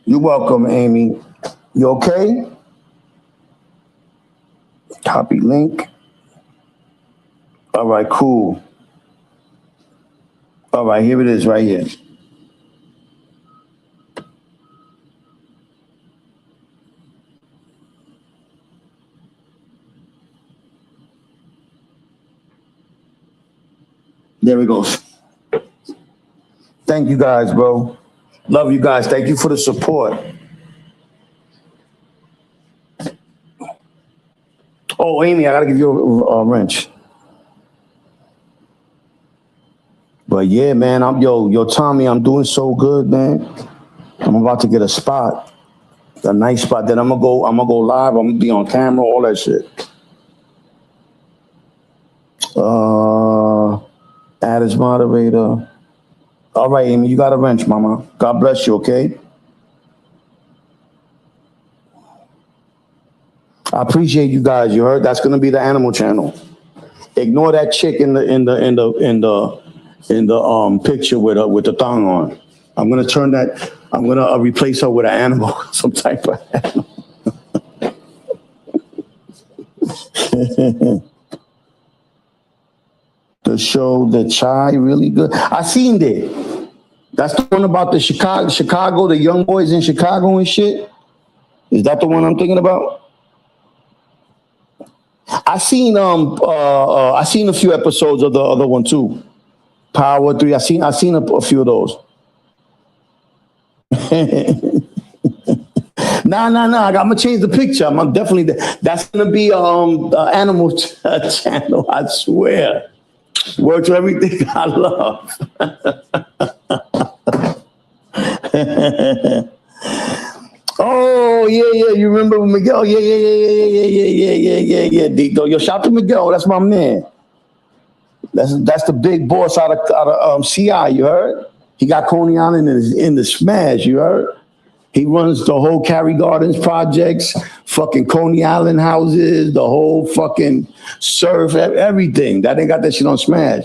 You're welcome, Amy. You okay? Copy link. All right, cool. All right, here it is right here. There it goes. Thank you guys, bro. Love you guys. Thank you for the support. Oh, Amy, I gotta give you a wrench. But yeah, man, yo, Tommy, I'm doing so good, man. I'm about to get a spot, a nice spot. Then I'm gonna go live. I'm gonna be on camera, all that shit. Add as moderator. All right, Amy, you got a wrench, mama. God bless you, okay? I appreciate you guys. You heard? That's gonna be the animal channel. Ignore that chick in the picture with the thong on. I'm gonna replace her with an animal, some type of animal. The show, The Chai, really good. I seen it. That's the one about the Chicago, the young boys in Chicago and shit. Is that the one I'm thinking about? I seen I seen a few episodes of the other one too. Power 3. I seen a few of those. Nah. I'm gonna change the picture. I'm definitely that's gonna be Animal Channel. I swear. Works for everything I love. Oh yeah. You remember Miguel? Yeah. Dito. Yo, shout to Miguel. That's my man. That's the big boss out of CI. You heard? He got Coney Island in the smash. You heard? He runs the whole Cary Gardens projects, fucking Coney Island houses, the whole fucking surf, everything. That ain't got that shit on Smash.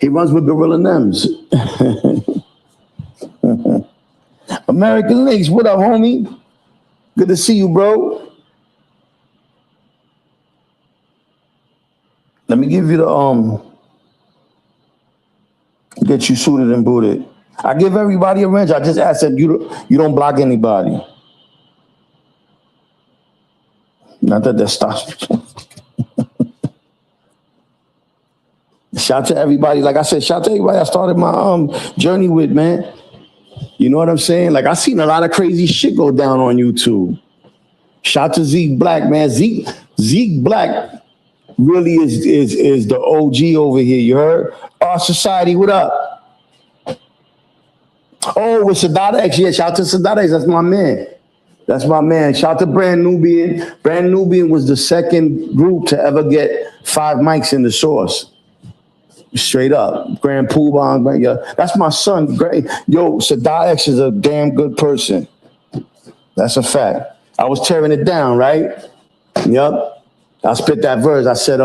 He runs with Gorilla Nems. American Links, what up, homie? Good to see you, bro. Let me give you the get you suited and booted. I give everybody a wrench. I just ask that you don't block anybody. Not that that stops. Shout to everybody. Like I said, shout to everybody I started my journey with, man. You know what I'm saying? Like I seen a lot of crazy shit go down on YouTube. Shout to Zeke Black, man. Zeke Black really is the OG over here. You heard? Our Society, what up? Oh, with Sadat X. Yeah, shout to Sadat X. That's my man. That's my man. Shout to Brand Nubian. Brand Nubian was the second group to ever get 5 mics in the Source. Straight up. Grand Poobah. Yeah. That's my son. Great. Yo, Sadat X is a damn good person. That's a fact. I was tearing it down, right? Yep. I spit that verse. I said,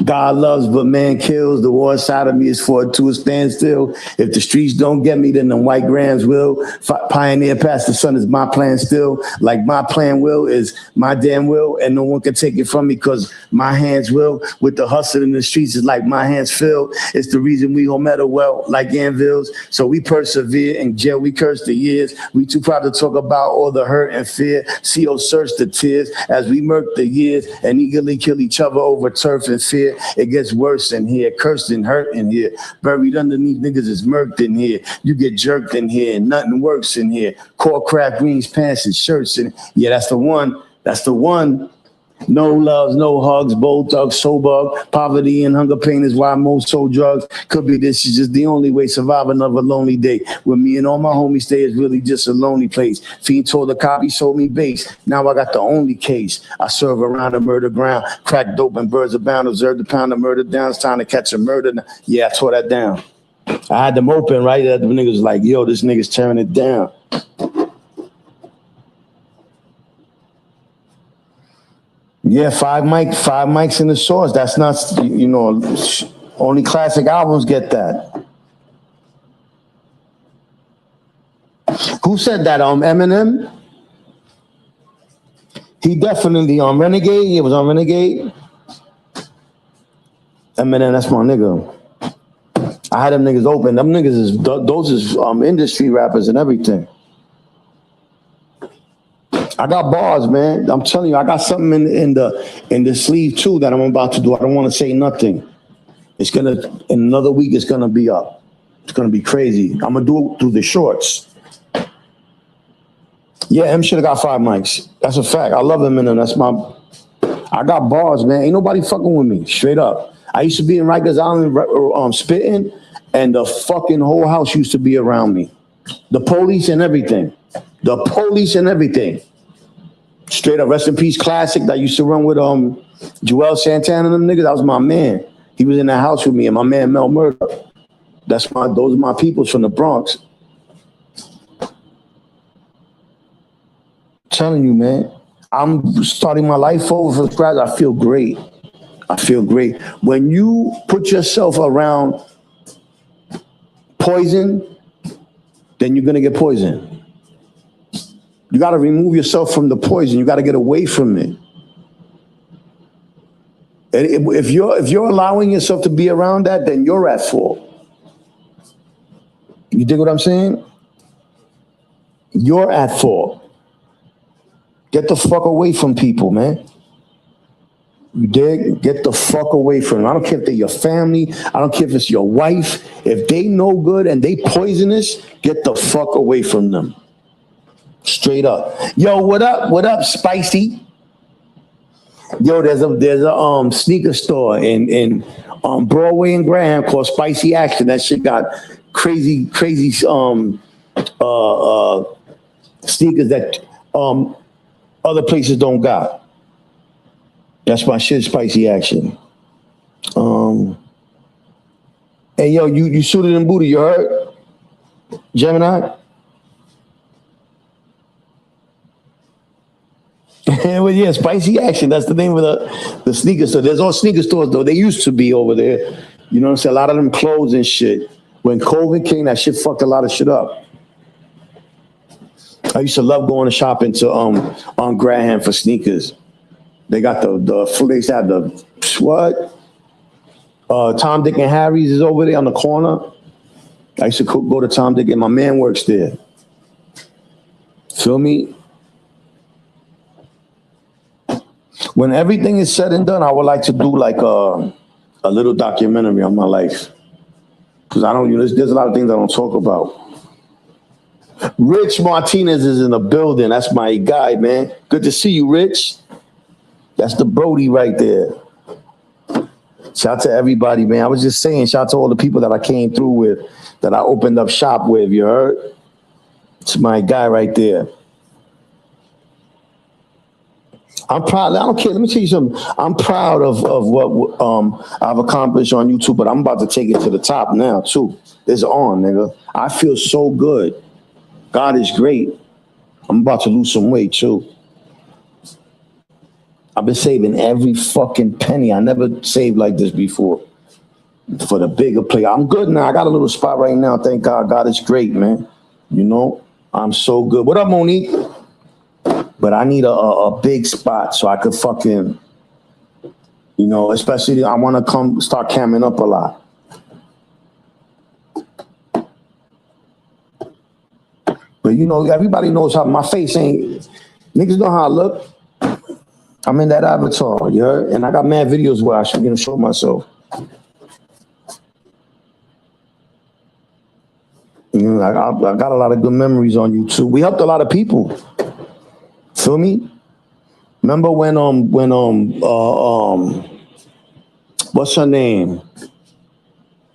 God loves, but man kills. The war side of me is for it to a standstill. If the streets don't get me, then the white grands will. Pioneer past the sun is my plan still. Like my plan will is my damn will, and no one can take it from me because my hands will. With the hustle in the streets is like my hands filled. It's the reason we hold metal well, like anvils. So we persevere. In jail, we curse the years. We too proud to talk about all the hurt and fear. CO search the tears as we murk the years and eagerly kill each other over turf and fear. It gets worse in here, cursed and hurt in here. Buried underneath niggas is murked in here. You get jerked in here, and nothing works in here. Core craft greens, pants, and shirts. And yeah, that's the one. That's the one. No loves, no hugs, bold thugs, sober. Poverty and hunger pain is why most sold drugs. Could be this is just the only way surviving of a lonely day. Where me and all my homies stay is really just a lonely place. Fiend told the cop he sold me base. Now I got the only case. I serve around a murder ground. Crack dope and birds are bound. Observe the pound of murder down. It's time to catch a murder. Yeah, I tore that down. I had them open, right? The niggas was like, yo, this nigga's tearing it down. Yeah, 5 mics in the Source. That's not, you know, only classic albums get that. Who said that? Eminem? He definitely on Renegade. He was on Renegade. Eminem, that's my nigga. I had them niggas open. Them niggas is those is industry rappers and everything. I got bars, man. I'm telling you, I got something in the sleeve too that I'm about to do. I don't want to say nothing. It's gonna in another week. It's gonna be up. It's gonna be crazy. I'm gonna do it through the shorts. Yeah, M should have got 5 mics. That's a fact. I love him in them. That's my. I got bars, man. Ain't nobody fucking with me. Straight up. I used to be in Rikers Island spitting, and the fucking whole house used to be around me. The police and everything. The police and everything. Straight up, rest in peace, Classic that used to run with Joel Santana and them niggas. That was my man. He was in the house with me, and my man Mel Murder. Those are my peoples from the Bronx. I'm telling you, man. I'm starting my life over from scratch. I feel great. I feel great. When you put yourself around poison, then you're gonna get poisoned. You got to remove yourself from the poison. You got to get away from it. And if you're allowing yourself to be around that, then you're at fault. You dig what I'm saying? You're at fault. Get the fuck away from people, man. You dig? Get the fuck away from them. I don't care if they're your family. I don't care if it's your wife. If they no good and they poisonous, get the fuck away from them. Straight up. Yo, what up? What up, Spicy? Yo, there's a sneaker store in Broadway and Graham called Spicy Action. That shit got crazy sneakers that other places don't got. That's my shit, Spicy Action. Hey yo, you suited and booty, you heard? Gemini? Well, yeah, Spicy Action. That's the name of the sneaker store. There's all sneaker stores though. They used to be over there. You know what I'm saying? A lot of them clothes and shit. When COVID came, that shit fucked a lot of shit up. I used to love going to shopping to on Graham for sneakers. They got the they used to have the what? Tom, Dick, and Harry's is over there on the corner. I used to go to Tom, Dick, and my man works there. Feel me? When everything is said and done, I would like to do like a little documentary on my life. Because I don't, there's a lot of things I don't talk about. Rich Martinez is in the building. That's my guy, man. Good to see you, Rich. That's the Brody right there. Shout out to everybody, man. I was just saying, shout out to all the people that I came through with, that I opened up shop with, you heard? It's my guy right there. I'm proud. I don't care. Let me tell you something. I'm proud of what I've accomplished on YouTube, but I'm about to take it to the top now, too. It's on, nigga. I feel so good. God is great. I'm about to lose some weight, too. I've been saving every fucking penny. I never saved like this before for the bigger play. I'm good now. I got a little spot right now. Thank God. God is great, man. You know, I'm so good. What up, Monique? But I need a big spot so I could fucking, you know, especially I want to start camming up a lot. But, you know, everybody knows how my face ain't, niggas know how I look. I'm in that avatar, you heard? And I got mad videos where I should get to show myself. You know, I got a lot of good memories on YouTube. We helped a lot of people. Feel me? Remember when what's her name?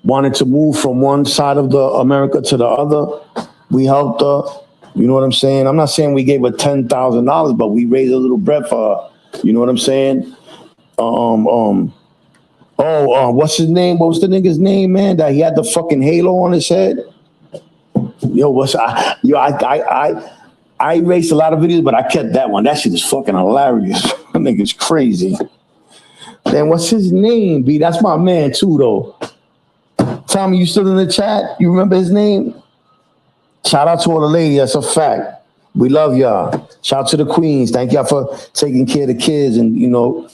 Wanted to move from one side of the America to the other. We helped her. You know what I'm saying? I'm not saying we gave her $10,000, but we raised a little bread for her. You know what I'm saying? What's his name? What was the nigga's name, man? That he had the fucking halo on his head. I erased a lot of videos, but I kept that one. That shit is fucking hilarious. That nigga's crazy. Then what's his name, B? That's my man too, though. Tommy, you still in the chat? You remember his name? Shout out to all the ladies. That's a fact. We love y'all. Shout out to the queens. Thank y'all for taking care of the kids and, you know,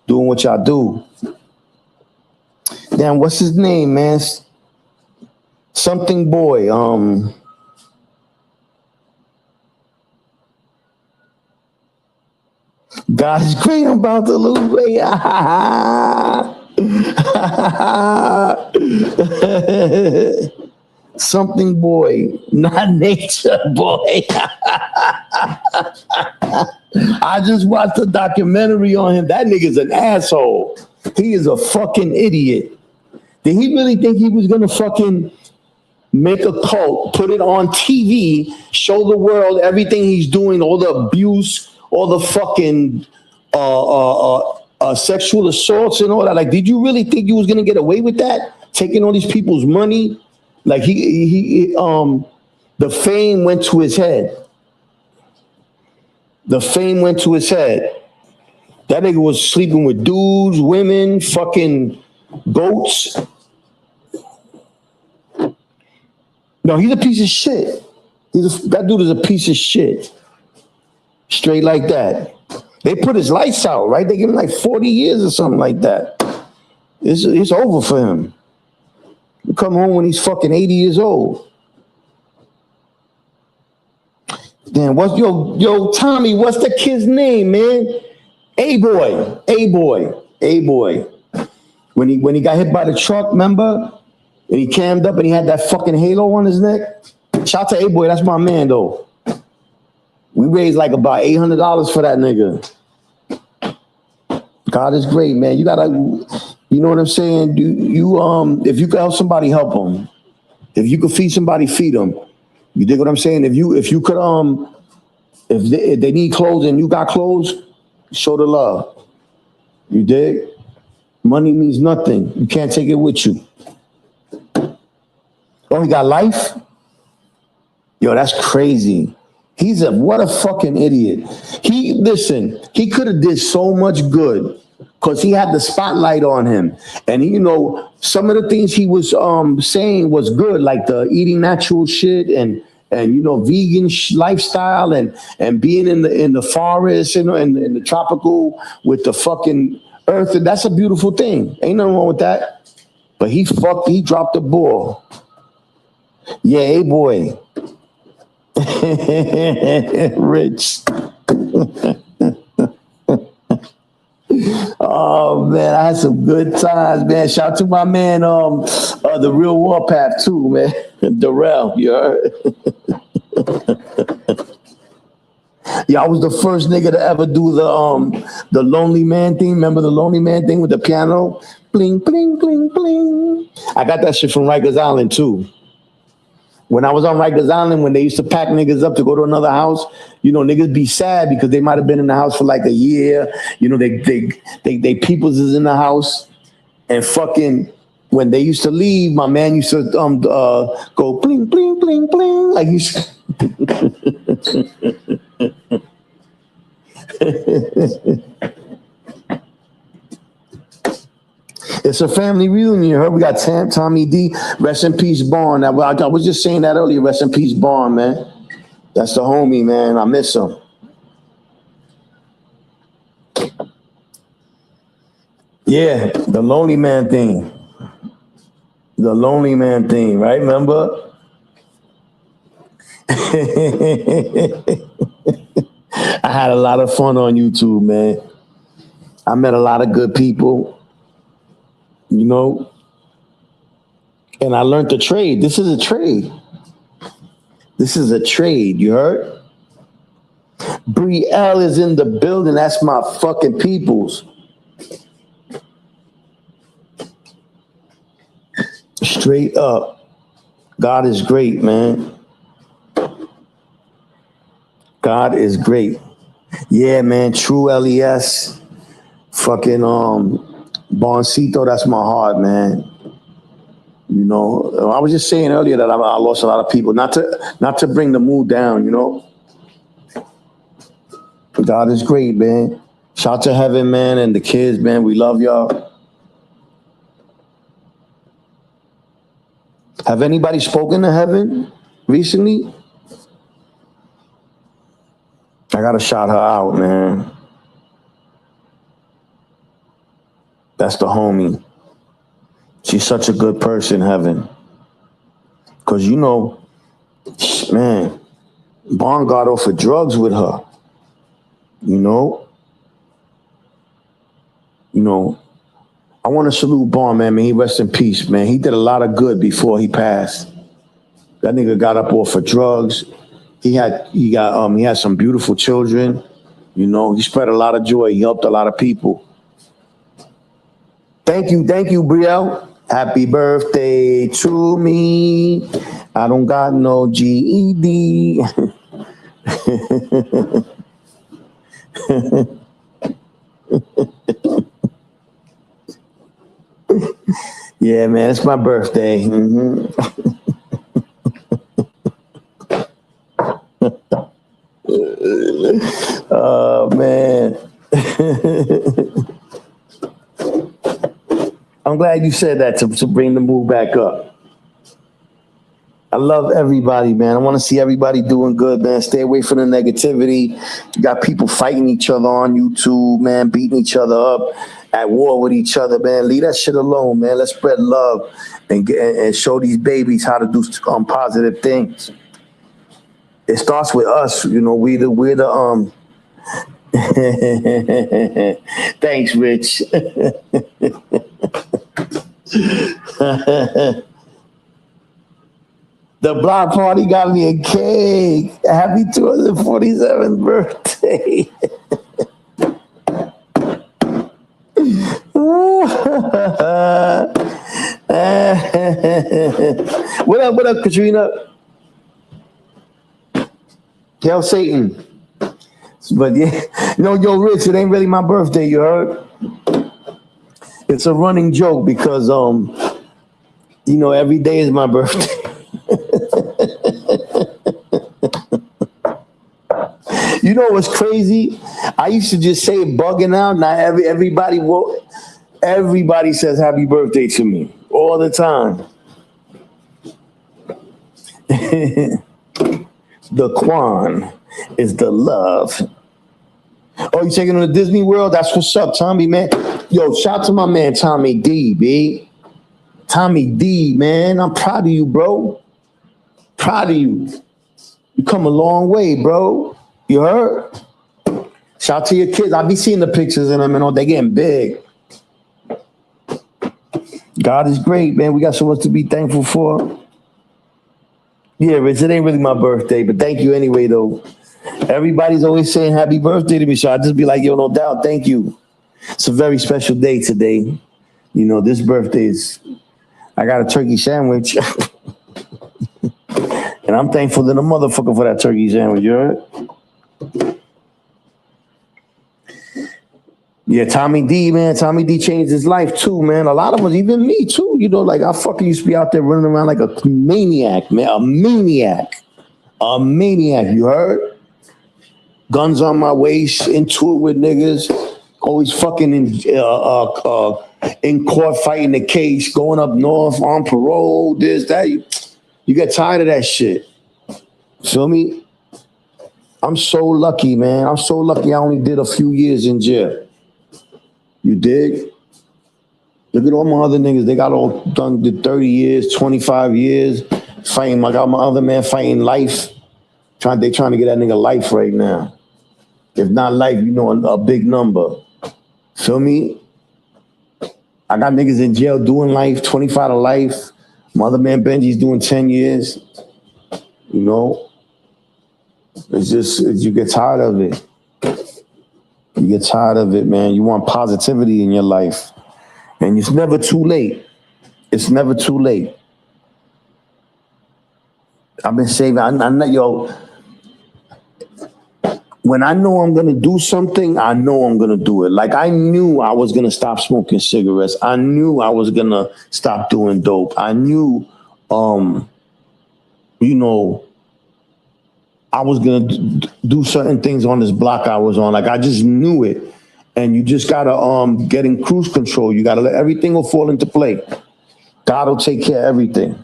doing what y'all do. Damn, what's his name, man? Something boy. God is great. I'm about to lose weight. Something boy, not nature boy. I just watched a documentary on him. That nigga's an asshole. He is a fucking idiot. Did he really think he was gonna fucking make a cult, put it on TV, show the world everything he's doing, all the abuse, all the fucking sexual assaults and all that? Like, did you really think you was gonna get away with that? Taking all these people's money? Like the fame went to his head. The fame went to his head. That nigga was sleeping with dudes, women, fucking goats. No, he's a piece of shit. That dude is a piece of shit. Straight like that. They put his lights out, right? They give him like 40 years or something like that. It's over for him. He'll come home when he's fucking 80 years old. Damn, what's yo Tommy, what's the kid's name, man? A-boy. When he got hit by the truck, remember? And he cammed up and he had that fucking halo on his neck. Shout out to A-boy, that's my man though. We raised like about $800 for that nigga. God is great, man. You gotta, you know what I'm saying? You if you can help somebody, help them. If you could feed somebody, feed them. You dig what I'm saying? If you could if they need clothes and you got clothes, show the love. You dig? Money means nothing. You can't take it with you. Oh, he got life? Yo, that's crazy. What a fucking idiot. He could have did so much good because he had the spotlight on him. And you know, some of the things he was saying was good, like the eating natural shit and you know, vegan lifestyle and being in the forest, you know, in the tropical with the fucking earth. And that's a beautiful thing. Ain't nothing wrong with that. But he dropped the ball. Yeah, A-boy. Rich. Oh man, I had some good times, man. Shout out to my man, the Real Warpath too, man. Darrell, you heard? Yeah, I was the first nigga to ever do the Lonely Man thing. Remember the Lonely Man thing with the piano? Bling, bling, bling, bling. I got that shit from Rikers Island too. When I was on Rikers Island, when they used to pack niggas up to go to another house, you know, niggas be sad because they might have been in the house for like a year. You know, they peoples is in the house, and fucking when they used to leave, my man used to go bling bling bling bling like you. It's a family reunion. You heard we got Tommy D. Rest in peace, Barn. I was just saying that earlier. Rest in peace, Barn, man. That's the homie, man. I miss him. Yeah, the Lonely Man thing. The Lonely Man thing, right? Remember? I had a lot of fun on YouTube, man. I met a lot of good people. You know, and I learned to trade. This is a trade. This is a trade, you heard? Brielle is in the building. That's my fucking peoples. Straight up. God is great, man. God is great. Yeah, man. True LES. Fucking Boncito, that's my heart, man. You know, I was just saying earlier that I lost a lot of people. Not to bring the mood down, you know. God is great, man. Shout to heaven, man, and the kids, man. We love y'all. Have anybody spoken to heaven recently? I gotta shout her out, man. That's the homie. She's such a good person, heaven. Because, you know, man, Bond got off of drugs with her. You know, I want to salute Bond, man. He rest in peace, man. He did a lot of good before he passed. That nigga got up off of drugs. He had some beautiful children. You know, he spread a lot of joy. He helped a lot of people. Thank you, Brielle. Happy birthday to me. I don't got no GED. Yeah, man, it's my birthday. Mm-hmm. Oh, man. I'm glad you said that to bring the mood back up. I love everybody, man. I want to see everybody doing good, man. Stay away from the negativity. You got people fighting each other on YouTube, man, beating each other up, at war with each other, man. Leave that shit alone, man. Let's spread love and show these babies how to do positive things. It starts with us, you know. We're the. Thanks, Rich. The block party got me a cake. Happy 247th birthday. What up, Katrina? Tell Satan. But yeah, no, yo, Rich, it ain't really my birthday, you heard? It's a running joke because, you know, every day is my birthday. You know what's crazy? I used to just say it bugging out. Now everybody says happy birthday to me all the time. The Kwon is the love. Oh, you taking on the Disney World? That's what's up, Tommy, man. Yo, shout out to my man Tommy D, B. Tommy D, man. I'm proud of you, bro. Proud of you. You come a long way, bro. You heard? Shout out to your kids. I be seeing the pictures of them and all. They getting big. God is great, man. We got so much to be thankful for. Yeah, Rich, it ain't really my birthday, but thank you anyway, though. Everybody's always saying happy birthday to me, so I just be like, yo, no doubt, thank you. It's a very special day today. You know, this birthday is, I got a turkey sandwich. And I'm thankful to the motherfucker for that turkey sandwich, you heard? Yeah, Tommy D, man. Tommy D changed his life too, man. A lot of us, even me too, you know, like I fucking used to be out there running around like a maniac, man. A maniac. A maniac, you heard? Guns on my waist, into it with niggas. Always fucking in court fighting the case, going up north on parole, this, that. You get tired of that shit. Feel me? I'm so lucky, man. I'm so lucky I only did a few years in jail. You dig? Look at all my other niggas. They got all done, did 30 years, 25 years, fighting. I got my other man fighting life. They trying to get that nigga life right now. If not life, you know, a big number. Feel me? I got niggas in jail doing life, 25 to life. My other man Benji's doing 10 years. You know? It's just, you get tired of it. You get tired of it, man. You want positivity in your life. And it's never too late. It's never too late. I've been saving, yo, when I know I'm gonna do something, I know I'm gonna do it. Like I knew I was gonna stop smoking cigarettes. I knew I was gonna stop doing dope. I knew, you know, I was gonna do certain things on this block I was on. Like I just knew it. And you just gotta get in cruise control. You gotta let everything will fall into play. God will take care of everything.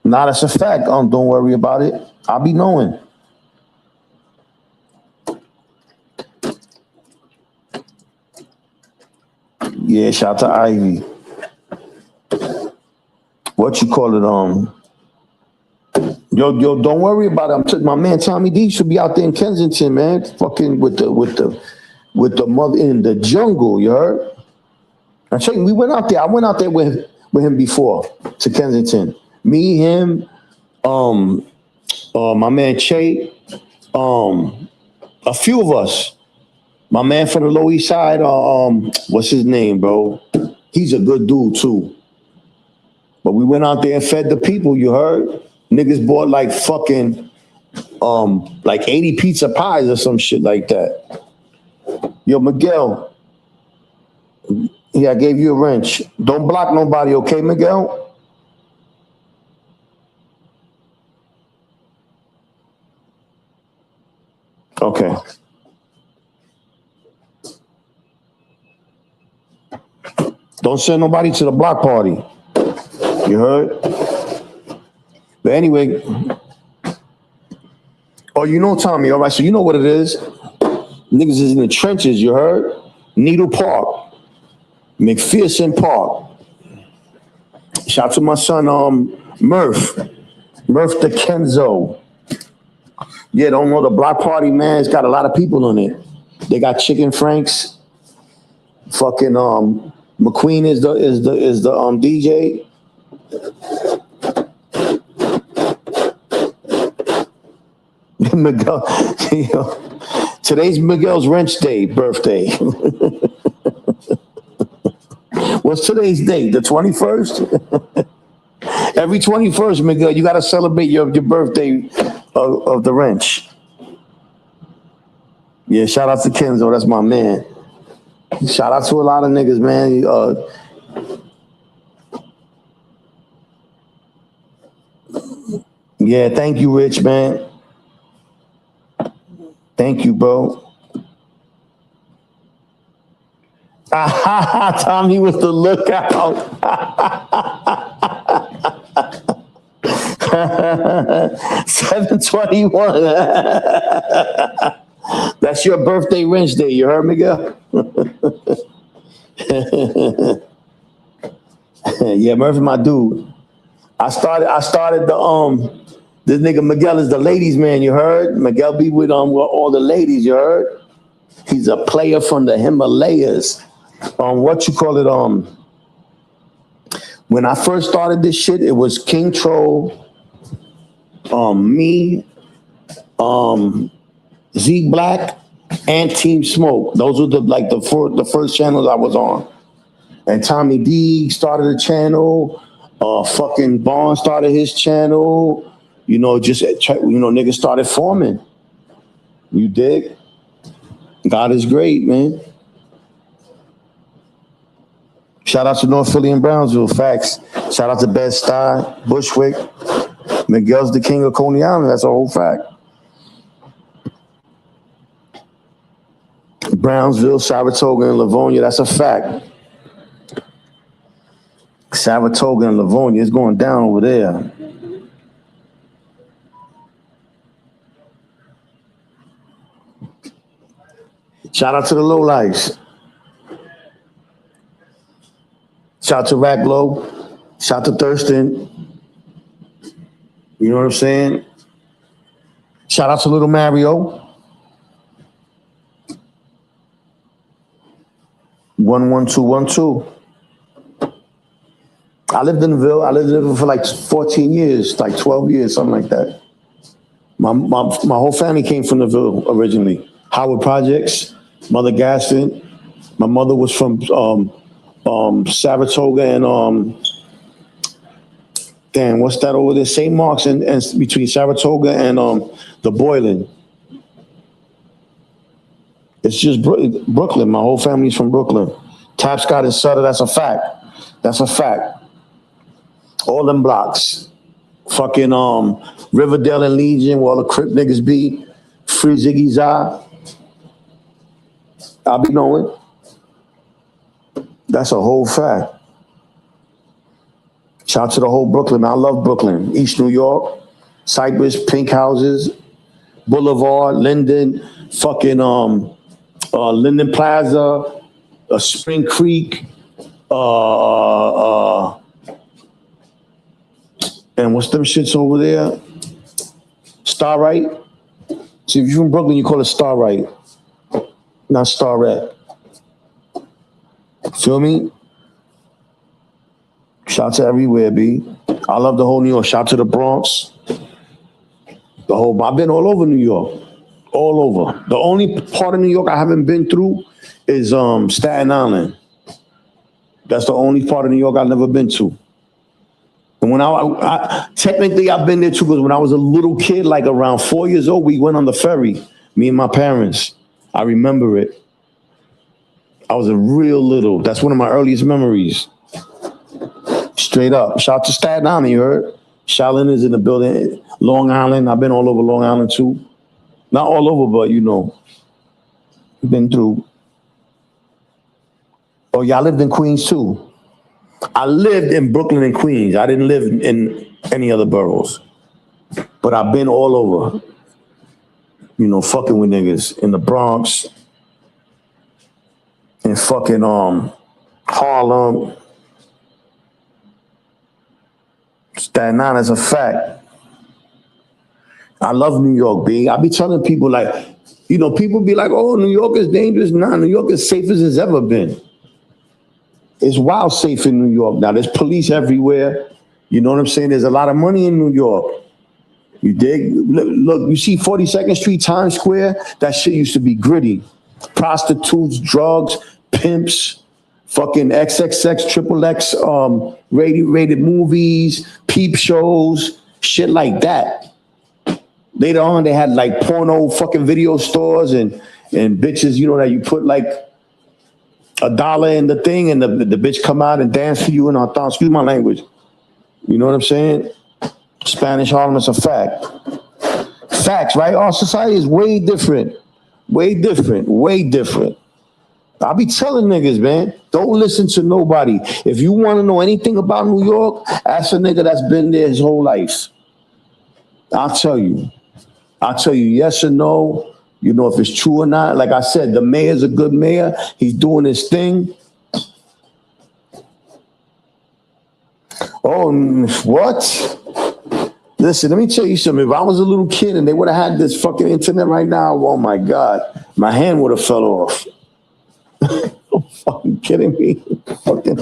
Now that's a fact. Don't worry about it. I'll be knowing. Yeah, shout out to Ivy. What you call it? Yo, don't worry about it. My man Tommy D should be out there in Kensington, man. Fucking with the mother in the jungle, you heard? I tell you, we went out there. I went out there with him before to Kensington. Me, him, my man Che, a few of us. My man from the Lower East Side, what's his name, bro? He's a good dude too. But we went out there and fed the people, you heard? Niggas bought like fucking like 80 pizza pies or some shit like that. Yo, Miguel. Yeah, I gave you a wrench. Don't block nobody, okay, Miguel? Okay. Don't send nobody to the block party. You heard? But anyway, oh, you know Tommy, all right, so you know what it is. Niggas is in the trenches, you heard? Needle Park, McPherson Park. Shout out to my son, Murph the Kenzo. Yeah, don't know the block party, man. It's got a lot of people on it. They got Chicken Franks. Fucking McQueen is the DJ. Miguel, you know, today's Miguel's wrench day, birthday. What's today's date? The 21st? Every 21st, Miguel, you got to celebrate your birthday of the wrench. Yeah, shout out to Kenzo. That's my man. Shout out to a lot of niggas, man. Yeah, thank you, Rich, man. Thank you, bro. Tommy was the lookout. 721. That's your birthday wrench day. You heard, Miguel? Yeah, Murphy, my dude. I started the this nigga Miguel is the ladies man. You heard? Miguel be with all the ladies. You heard? He's a player from the Himalayas. What you call it? When I first started this shit, it was King Troll, me, Z Black, and Team Smoke. Those were the first channels I was on. And Tommy D started a channel. Fucking Bond started his channel. You know, niggas started forming. You dig? God is great, man. Shout out to North Philly and Brownsville, facts. Shout out to Bed-Stuy, Bushwick. Miguel's the king of Coney Island, that's a whole fact. Brownsville, Saratoga, and Livonia, that's a fact. Saratoga and Livonia, it's going down over there. Shout out to the lowlifes. Shout out to Racklow. Shout out to Thurston. You know what I'm saying? Shout out to Little Mario. 11212. I lived in the Ville. I lived in the Ville for like 14 years, like 12 years, something like that. My whole family came from the Ville originally. Howard Projects, Mother Gaston. My mother was from Saratoga and damn, what's that over there? St. Mark's and between Saratoga and the Boylan. It's just Brooklyn. My whole family's from Brooklyn. Tapscott and Sutter, that's a fact. That's a fact. All them blocks. Fucking Riverdale and Legion, where all the Crip niggas be. Free Ziggy Zah. I'll be knowing. That's a whole fact. Shout out to the whole Brooklyn, man. I love Brooklyn. East New York, Cypress, Pink Houses, Boulevard, Linden, fucking Linden Plaza, Spring Creek, and what's them shits over there? Starlight. See, if you're from Brooklyn, you call it Starlight, not Starette. Feel me? Shout out to everywhere, B. I love the whole New York. Shout out to the Bronx. I've been all over New York. All over. The only part of New York I haven't been through is Staten Island. That's the only part of New York I've never been to. And when I technically I've been there too, because when I was a little kid, like around 4 years old, we went on the ferry, me and my parents. I remember it. I was a real little. That's one of my earliest memories. Straight up. Shout out to Staten Island, you heard? Shaolin is in the building. Long Island. I've been all over Long Island too. Not all over, but you know, been through. Oh, yeah, I lived in Queens too. I lived in Brooklyn and Queens. I didn't live in any other boroughs. But I've been all over, fucking with niggas in the Bronx, in fucking Harlem. Staten Island is a fact. I love New York, B. I be telling people like, people be like, oh, New York is dangerous. Nah, New York is safe as it's ever been. It's wild safe in New York now. There's police everywhere. You know what I'm saying? There's a lot of money in New York. You dig? Look, you see 42nd Street, Times Square? That shit used to be gritty. Prostitutes, drugs, pimps, fucking XXX, triple X, rated movies, peep shows, shit like that. Later on, they had like porno fucking video stores and bitches, that you put like $1 in the thing and the bitch come out and dance for you in her thong. Excuse my language. You know what I'm saying? Spanish Harlem is a fact. Facts, right? Our society is way different. Way different. Way different. I be telling niggas, man, don't listen to nobody. If you want to know anything about New York, ask a nigga that's been there his whole life. I'll tell you yes or no, if it's true or not. Like I said, the mayor's a good mayor. He's doing his thing. Oh, what? Listen, let me tell you something. If I was a little kid and they would have had this fucking internet right now, oh my God, my hand would have fell off. You're fucking kidding me? Fucking.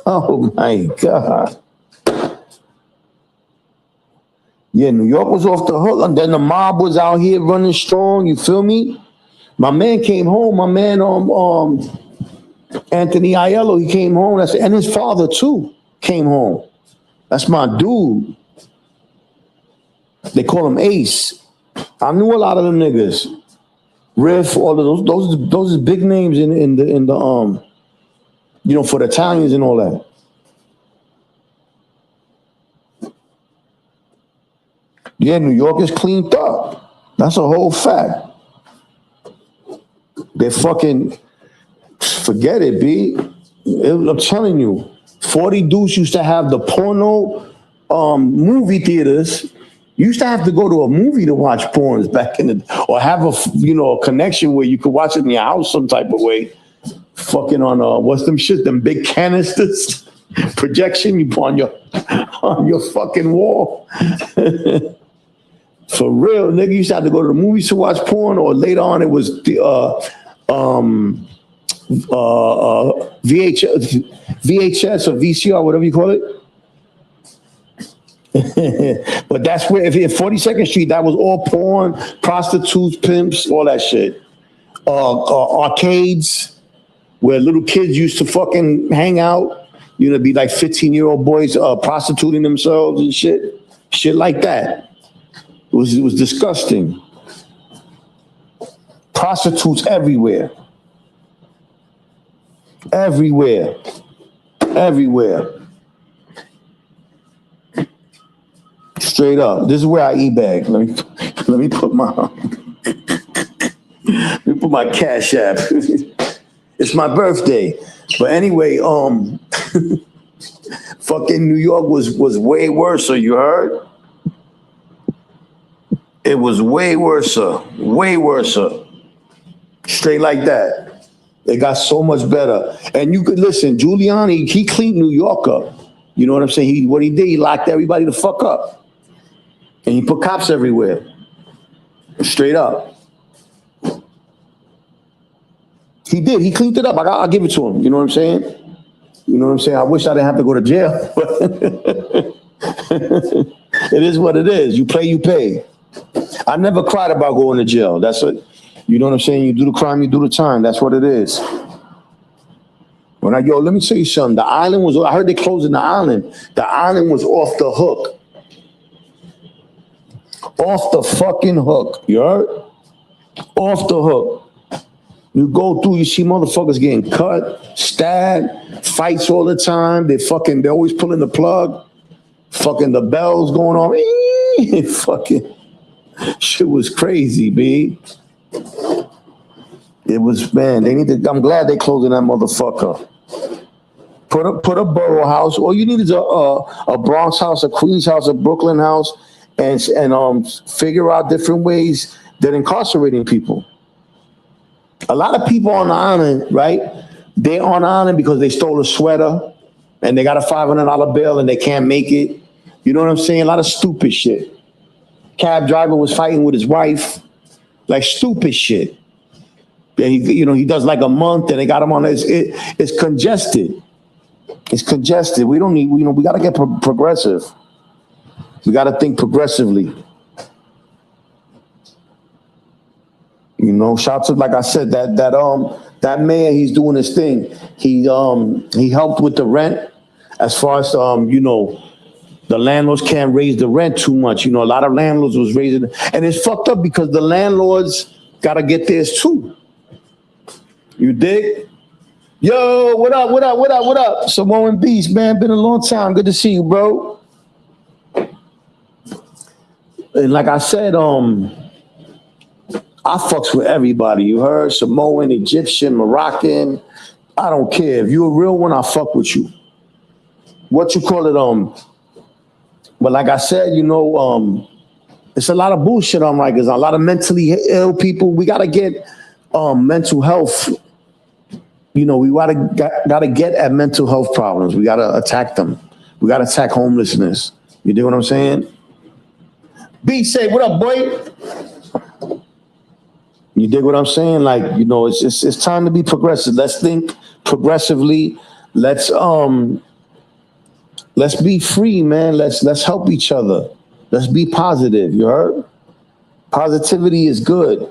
Oh my God. Yeah, New York was off the hook, and then the mob was out here running strong. You feel me? My man came home. My man, Anthony Aiello, he came home. And his father too came home. That's my dude. They call him Ace. I knew a lot of them niggas. Riff, all of those are big names in the for the Italians and all that. Yeah, New York is cleaned up. That's a whole fact. They fucking forget it, B. I'm telling you, 40 Deuce used to have the porno movie theaters. You used to have to go to a movie to watch porns back in the, or have a connection where you could watch it in your house some type of way. Fucking on what's them shit? Them big canisters, projection you put on your fucking wall. For real, nigga, you used to have to go to the movies to watch porn, or later on it was the VHS or VCR, whatever you call it. But that's where, if 42nd Street, that was all porn, prostitutes, pimps, all that shit. Arcades, where little kids used to fucking hang out, be like 15-year-old boys prostituting themselves and shit like that. It was disgusting. Prostitutes everywhere. Everywhere. Straight up. This is where I e-bag. Let me put my Cash App. It's my birthday. But anyway, fucking New York was way worse, so you heard? It was way worse. Straight like that. It got so much better. And you could listen, Giuliani, he cleaned New York up. You know what I'm saying? What he did, he locked everybody the fuck up. And he put cops everywhere. Straight up. He did. He cleaned it up. I'll give it to him. You know what I'm saying? I wish I didn't have to go to jail. It is what it is. You play, you pay. I never cried about going to jail. That's what, you know what I'm saying? You do the crime, you do the time. That's what it is. Let me tell you something. The island was, I heard they closing the island. The island was off the hook. Off the fucking hook. You heard? Off the hook. You go through, you see motherfuckers getting cut, stabbed, fights all the time. They're always pulling the plug. Fucking the bells going on. Fucking shit was crazy, B. It was, man, I'm glad they closing that motherfucker. Put a borough house. All you need is a Bronx house, a Queens house, a Brooklyn house, and figure out different ways that incarcerating people. A lot of people on the island, right? They on the island because they stole a sweater and they got a $500 bill and they can't make it. You know what I'm saying? A lot of stupid shit. Cab driver was fighting with his wife, like stupid shit. And he does like a month and they got him on. It's congested. It's congested. We don't need. We got to get progressive. We got to think progressively. Shout to, like I said, that mayor, he's doing his thing. He helped with the rent, as far as the landlords can't raise the rent too much. A lot of landlords was raising, and it's fucked up because the landlords gotta get theirs too. You dig? Yo, what up? What up? What up? What up? Samoan Beast, man, been a long time. Good to see you, bro. And like I said, I fucks with everybody. You heard? Samoan, Egyptian, Moroccan. I don't care. If you a real one, I fuck with you. What you call it? But like I said, it's a lot of bullshit on Rikers. A lot of mentally ill people. We gotta get mental health. We gotta get at mental health problems. We gotta attack them. We gotta attack homelessness. You dig what I'm saying? B, say what up, boy? You dig what I'm saying? Like, it's time to be progressive. Let's think progressively. Let's be free, man. Let's help each other. Let's be positive. You heard? Positivity is good.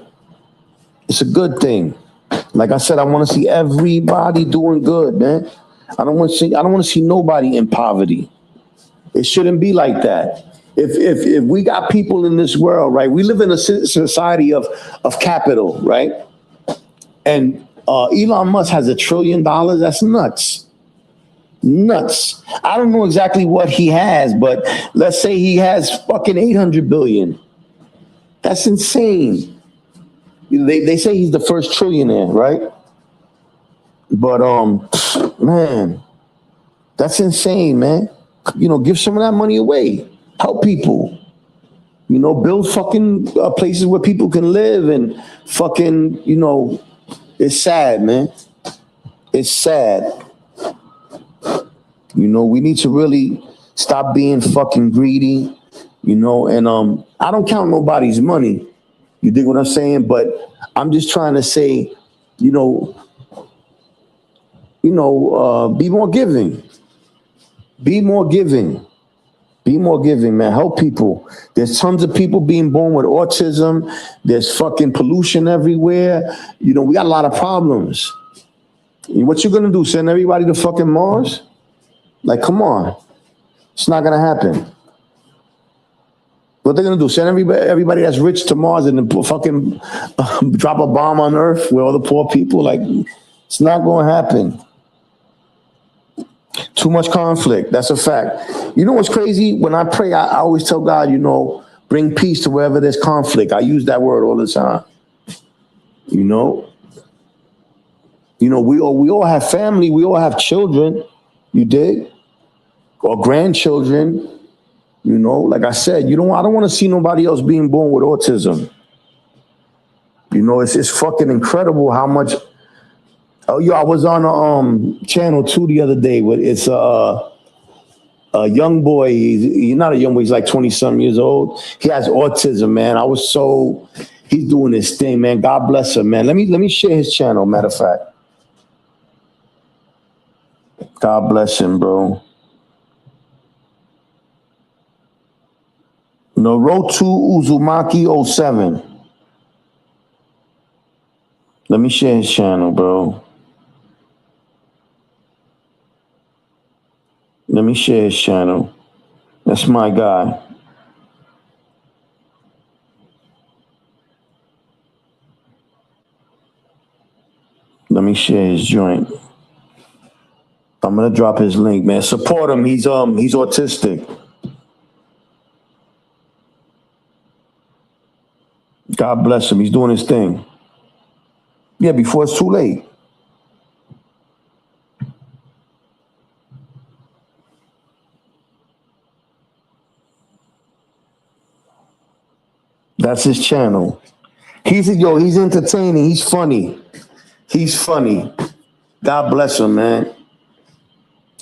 It's a good thing. Like I said, I want to see everybody doing good, man. I don't want to see nobody in poverty. It shouldn't be like that. If we got people in this world, right? We live in a society of capital, right? And Elon Musk has $1 trillion. That's nuts. Nuts. I don't know exactly what he has, but let's say he has fucking 800 billion. That's insane. They say he's the first trillionaire, right? But man, that's insane, man. Give some of that money away. Help people. Build fucking places where people can live and fucking, it's sad, man. It's sad. We need to really stop being fucking greedy, and I don't count nobody's money. You dig what I'm saying? But I'm just trying to say, be more giving. Be more giving. Be more giving, man. Help people. There's tons of people being born with autism. There's fucking pollution everywhere. We got a lot of problems. What you gonna do? Send everybody to fucking Mars? Like, come on. It's not gonna happen. What they're gonna do? Send everybody that's rich to Mars and then fucking drop a bomb on Earth where all the poor people? Like, it's not gonna happen. Too much conflict. That's a fact. What's crazy? When I pray, I always tell God, bring peace to wherever there's conflict. I use that word all the time. We all have family. We all have children. You dig? Or grandchildren. Like I said, I don't want to see nobody else being born with autism. It's fucking incredible how much. Oh, I was on channel 2 the other day. It's a young boy. He's not a young boy. He's like 20-something years old. He has autism, man. He's doing his thing, man. God bless him, man. Let me share his channel. Matter of fact, God bless him, bro. Naruto Uzumaki 07. Let me share his channel, bro. Let me share his channel. That's my guy. Let me share his joint. I'm gonna drop his link, man. Support him. He's autistic. God bless him. He's doing his thing. Yeah, before it's too late. That's his channel. He's entertaining. He's funny. He's funny. God bless him, man.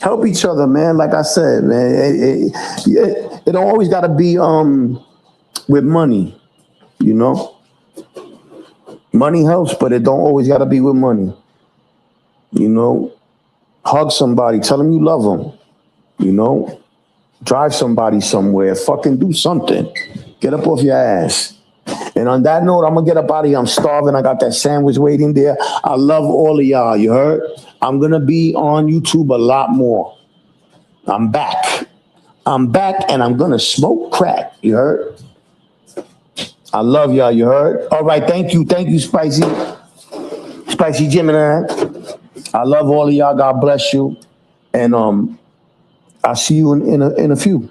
Help each other, man. Like I said, man, it don't always got to be with money, you know. Money helps, but it don't always got to be with money. You know, hug somebody, tell them you love them. You know, drive somebody somewhere, fucking do something. Get up off your ass. And on that note, I'm gonna get up out of here. I'm starving. I got that sandwich waiting there. I love all of y'all. You heard? I'm gonna be on YouTube a lot more. I'm back. I'm back, and I'm gonna smoke crack. You heard? I love y'all. You heard? All right. Thank you, Spicy, Spicy Gemini. I love all of y'all. God bless you, and I'll see you in a few.